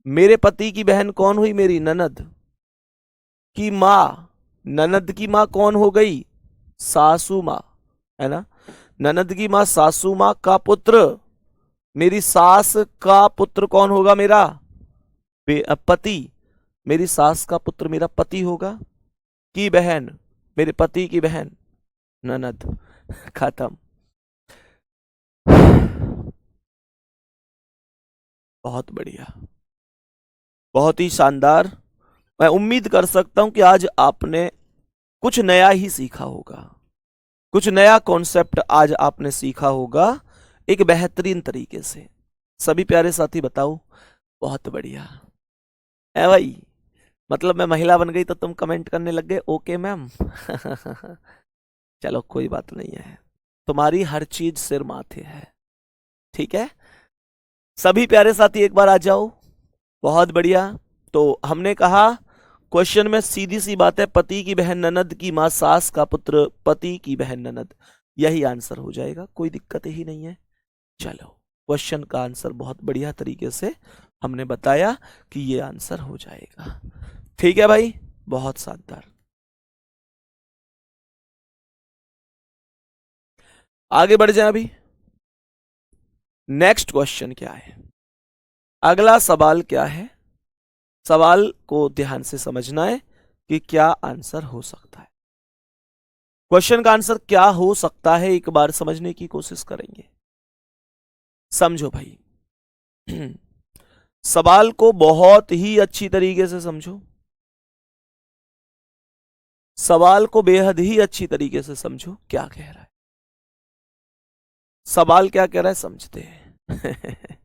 मेरे पति की बहन कौन हुई? मेरी ननद की मां, ननद की मां कौन हो गई? सासू मां, है ना। ननद की मां सासू मां का पुत्र, मेरी सास का पुत्र कौन होगा? मेरा पति, मेरी सास का पुत्र मेरा पति होगा। की बहन, मेरे पति की बहन ननद। खत्म। बहुत बढ़िया, बहुत ही शानदार। मैं उम्मीद कर सकता हूं कि आज आपने कुछ नया ही सीखा होगा, कुछ नया कॉन्सेप्ट आज आपने सीखा होगा एक बेहतरीन तरीके से। सभी प्यारे साथी बताओ। बहुत बढ़िया है भाई, मतलब मैं महिला बन गई तो तुम कमेंट करने लग गए ओके मैम। चलो कोई बात नहीं है, तुम्हारी हर चीज सिर माथे है, ठीक है। सभी प्यारे साथी एक बार आ जाओ। बहुत बढ़िया। तो हमने कहा क्वेश्चन में सीधी सी बात है, पति की बहन ननद की मां सास का पुत्र पति की बहन ननद, यही आंसर हो जाएगा, कोई दिक्कत ही नहीं है। चलो क्वेश्चन का आंसर बहुत बढ़िया तरीके से हमने बताया कि ये आंसर हो जाएगा, ठीक है भाई, बहुत शानदार। आगे बढ़ जाए। अभी नेक्स्ट क्वेश्चन क्या है, अगला सवाल क्या है? सवाल को ध्यान से समझना है कि क्या आंसर हो सकता है। क्वेश्चन का आंसर क्या हो सकता है एक बार समझने की कोशिश करेंगे। समझो भाई, सवाल को बहुत ही अच्छी तरीके से समझो। सवाल को बेहद ही अच्छी तरीके से समझो क्या कह रहा है। सवाल क्या कह रहा है समझते हैं।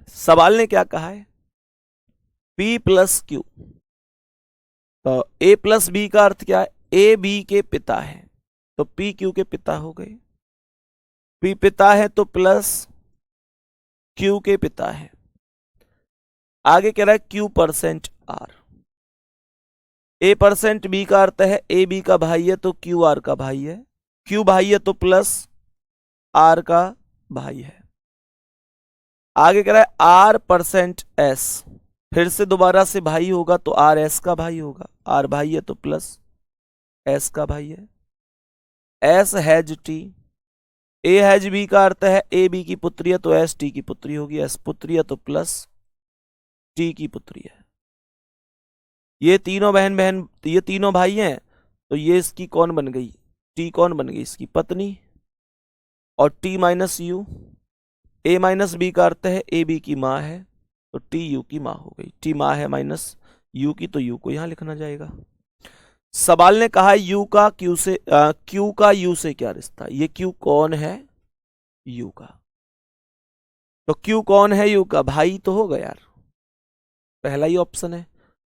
सवाल ने क्या कहा है, P प्लस क्यू। तो A प्लस बी का अर्थ क्या है, ए बी के पिता है, तो P क्यू के पिता हो गए। P पिता है तो प्लस Q के पिता है। आगे कह रहा है Q percent R। A percent B का अर्थ है ए बी का भाई है तो Q R का भाई है। Q भाई है तो प्लस R का भाई है। आगे कह रहा है R परसेंट S, फिर से दोबारा से भाई होगा तो R S का भाई होगा। R भाई है तो प्लस S का भाई है। S has T, A has B का अर्थ है ए बी की पुत्री है तो S T की पुत्री होगी। S पुत्री है तो प्लस T की पुत्री है। ये तीनों ये तीनों भाई हैं, तो ये इसकी कौन बन गई, T कौन बन गई, इसकी पत्नी। और T minus U, A minus B का अर्थ है ए बी की माँ है तो T यू की माँ हो गई। T माँ है माइनस यू की, तो यू को यहां लिखना जाएगा। सवाल ने कहा यू का क्यू से क्यू का यू से क्या रिश्ता, ये क्यू कौन है, यू का। तो क्यू कौन है, यू का भाई तो होगा यार, पहला ही ऑप्शन है।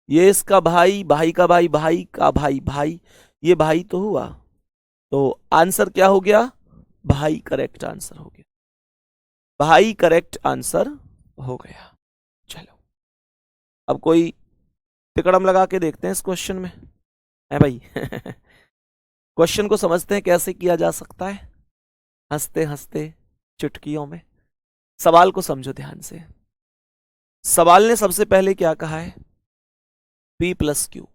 ये इसका भाई, भाई का भाई, भाई का भाई, भाई ये भाई तो हुआ, तो आंसर क्या हो गया, भाई करेक्ट आंसर हो गया। भाई करेक्ट आंसर हो गया। चलो अब कोई तिकड़म लगा के देखते हैं इस क्वेश्चन में, है भाई। क्वेश्चन को समझते हैं कैसे किया जा सकता है, हंसते हंसते चुटकियों में। सवाल को समझो ध्यान से। सवाल ने सबसे पहले क्या कहा है, P प्लस क्यू।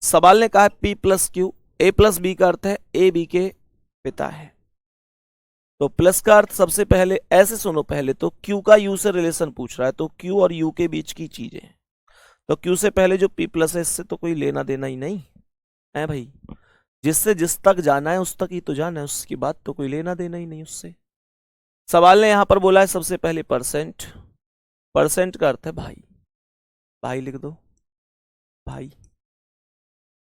सवाल ने कहा है P plus Q, A plus B का अर्थ है ए बी के पिता है। तो प्लस का अर्थ सबसे पहले ऐसे सुनो, पहले तो Q का U से रिलेशन पूछ रहा है, तो Q और U के बीच की चीजें, तो Q से पहले जो P प्लस है इससे तो कोई लेना देना ही नहीं है भाई। जिससे जिस तक जाना है उस तक ही तो जाना है, उसकी बात तो कोई लेना देना ही नहीं उससे। सवाल ने यहां पर बोला है सबसे पहले परसेंट, परसेंट का अर्थ है भाई, भाई लिख दो भाई।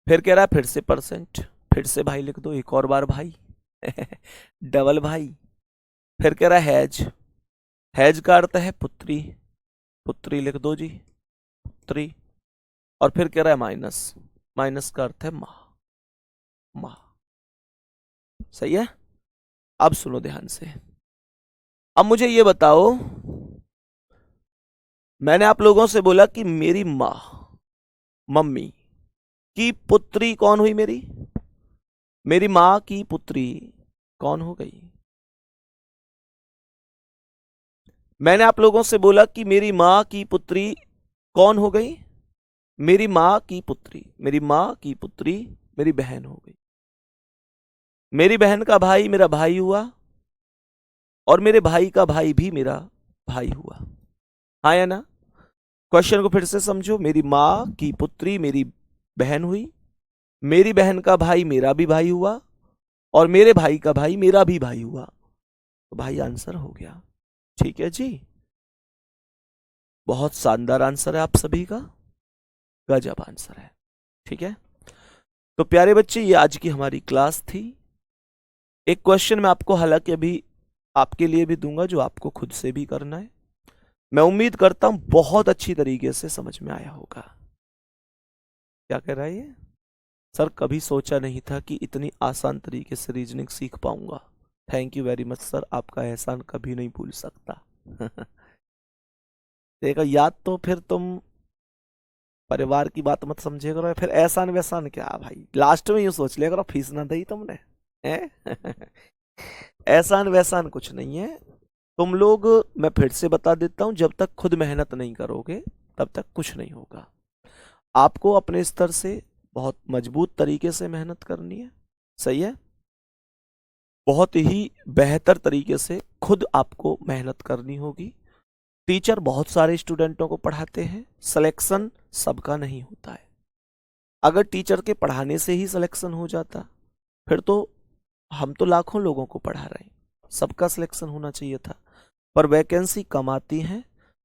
फिर कह रहा है फिर से परसेंट, फिर से भाई लिख दो, एक और बार भाई। डबल भाई। फिर कह रहा है हैज, हैज का अर्थ है पुत्री, पुत्री लिख दो जी, पुत्री। और फिर कह रहा है माइनस, माइनस का अर्थ है मां, मां। सही है। अब सुनो ध्यान से, अब मुझे ये बताओ, मैंने आप लोगों से बोला कि मेरी मां, मम्मी की पुत्री कौन हुई, मेरी मां की पुत्री कौन हो गई। मैंने आप लोगों से बोला कि मेरी मां की पुत्री कौन हो गई, मेरी मां की पुत्री, मेरी मां की पुत्री मेरी बहन हो गई। मेरी बहन का भाई मेरा भाई हुआ, और मेरे भाई का भाई भी मेरा भाई हुआ। हाँ या ना। क्वेश्चन को फिर से समझो, मेरी मां की पुत्री मेरी बहन हुई, मेरी बहन का भाई मेरा भी भाई हुआ, और मेरे भाई का भाई मेरा भी भाई हुआ, तो भाई आंसर हो गया। ठीक है जी, बहुत शानदार आंसर है आप सभी का, गजब आंसर है। ठीक है, तो प्यारे बच्चे ये आज की हमारी क्लास थी। एक क्वेश्चन मैं आपको हालांकि अभी आपके लिए भी दूंगा जो आपको खुद से भी करना है। मैं उम्मीद करता हूं बहुत अच्छी तरीके से समझ में आया होगा। क्या कह रहा है ये, सर कभी सोचा नहीं था कि इतनी आसान तरीके से रीजनिंग सीख पाऊंगा। Thank you very much sir, आपका एहसान कभी नहीं भूल सकता। देखो याद तो फिर तुम परिवार की बात मत समझे करो, फिर एहसान वैसान क्या भाई, लास्ट में यूं सोच लिया करो फीस ना दी तुमने है। एहसान वैसान कुछ नहीं है। तुम लोग, मैं फिर से बता देता हूं, जब तक खुद मेहनत नहीं करोगे तब तक कुछ नहीं होगा। आपको अपने स्तर से बहुत मजबूत तरीके से मेहनत करनी है। सही है, बहुत ही बेहतर तरीके से खुद आपको मेहनत करनी होगी। टीचर बहुत सारे स्टूडेंटों को पढ़ाते हैं, सिलेक्शन सबका नहीं होता है। अगर टीचर के पढ़ाने से ही सिलेक्शन हो जाता फिर तो हम तो लाखों लोगों को पढ़ा रहे हैं, सबका सिलेक्शन होना चाहिए था। पर वैकेंसी कम आती है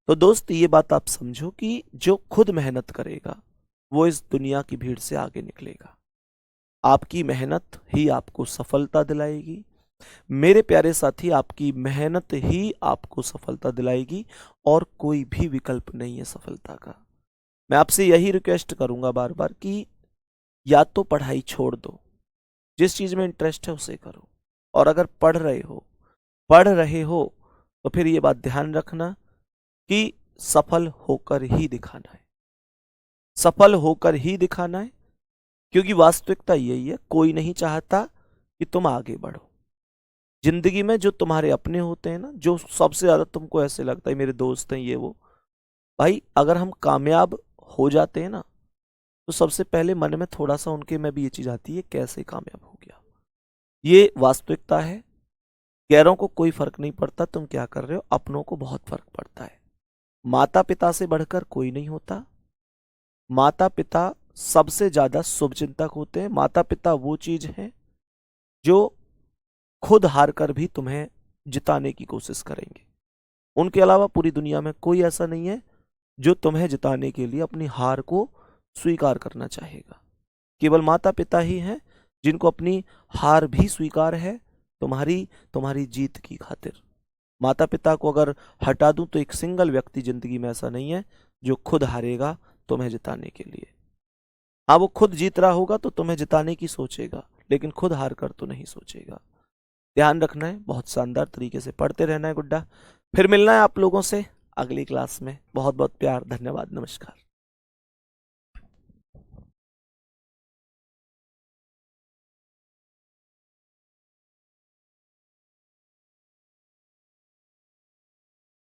तो दोस्त ये बात आप समझो कि जो खुद मेहनत करेगा वो इस दुनिया की भीड़ से आगे निकलेगा। आपकी मेहनत ही आपको सफलता दिलाएगी। मेरे प्यारे साथी, आपकी मेहनत ही आपको सफलता दिलाएगी और कोई भी विकल्प नहीं है सफलता का। मैं आपसे यही रिक्वेस्ट करूंगा बार बार कि या तो पढ़ाई छोड़ दो, जिस चीज में इंटरेस्ट है उसे करो, और अगर पढ़ रहे हो तो फिर ये बात ध्यान रखना कि सफल होकर ही दिखाना है, सफल होकर ही दिखाना है। क्योंकि वास्तविकता यही है, कोई नहीं चाहता कि तुम आगे बढ़ो। जिंदगी में जो तुम्हारे अपने होते हैं ना, जो सबसे ज्यादा तुमको ऐसे लगता है मेरे दोस्त हैं ये वो, भाई अगर हम कामयाब हो जाते हैं ना तो सबसे पहले मन में थोड़ा सा उनके में भी ये चीज आती है, कैसे कामयाब हो गया। ये वास्तविकता है। गैरों को कोई फर्क नहीं पड़ता तुम क्या कर रहे हो, अपनों को बहुत फर्क पड़ता है। माता पिता से बढ़कर कोई नहीं होता। माता पिता सबसे ज्यादा शुभचिंतक होते हैं। माता पिता वो चीज है जो खुद हार कर भी तुम्हें जिताने की कोशिश करेंगे। उनके अलावा पूरी दुनिया में कोई ऐसा नहीं है जो तुम्हें जिताने के लिए अपनी हार को स्वीकार करना चाहेगा। केवल माता पिता ही हैं जिनको अपनी हार भी स्वीकार है तुम्हारी जीत की खातिर। माता पिता को अगर हटा दूं तो एक सिंगल व्यक्ति जिंदगी में ऐसा नहीं है जो खुद हारेगा तुम्हें जिताने के लिए। हाँ, वो खुद जीत रहा होगा तो तुम्हें जिताने की सोचेगा, लेकिन खुद हार कर तो नहीं सोचेगा। ध्यान रखना है, बहुत शानदार तरीके से पढ़ते रहना है गुड्डा। फिर मिलना है आप लोगों से अगली क्लास में। बहुत बहुत प्यार, धन्यवाद, नमस्कार।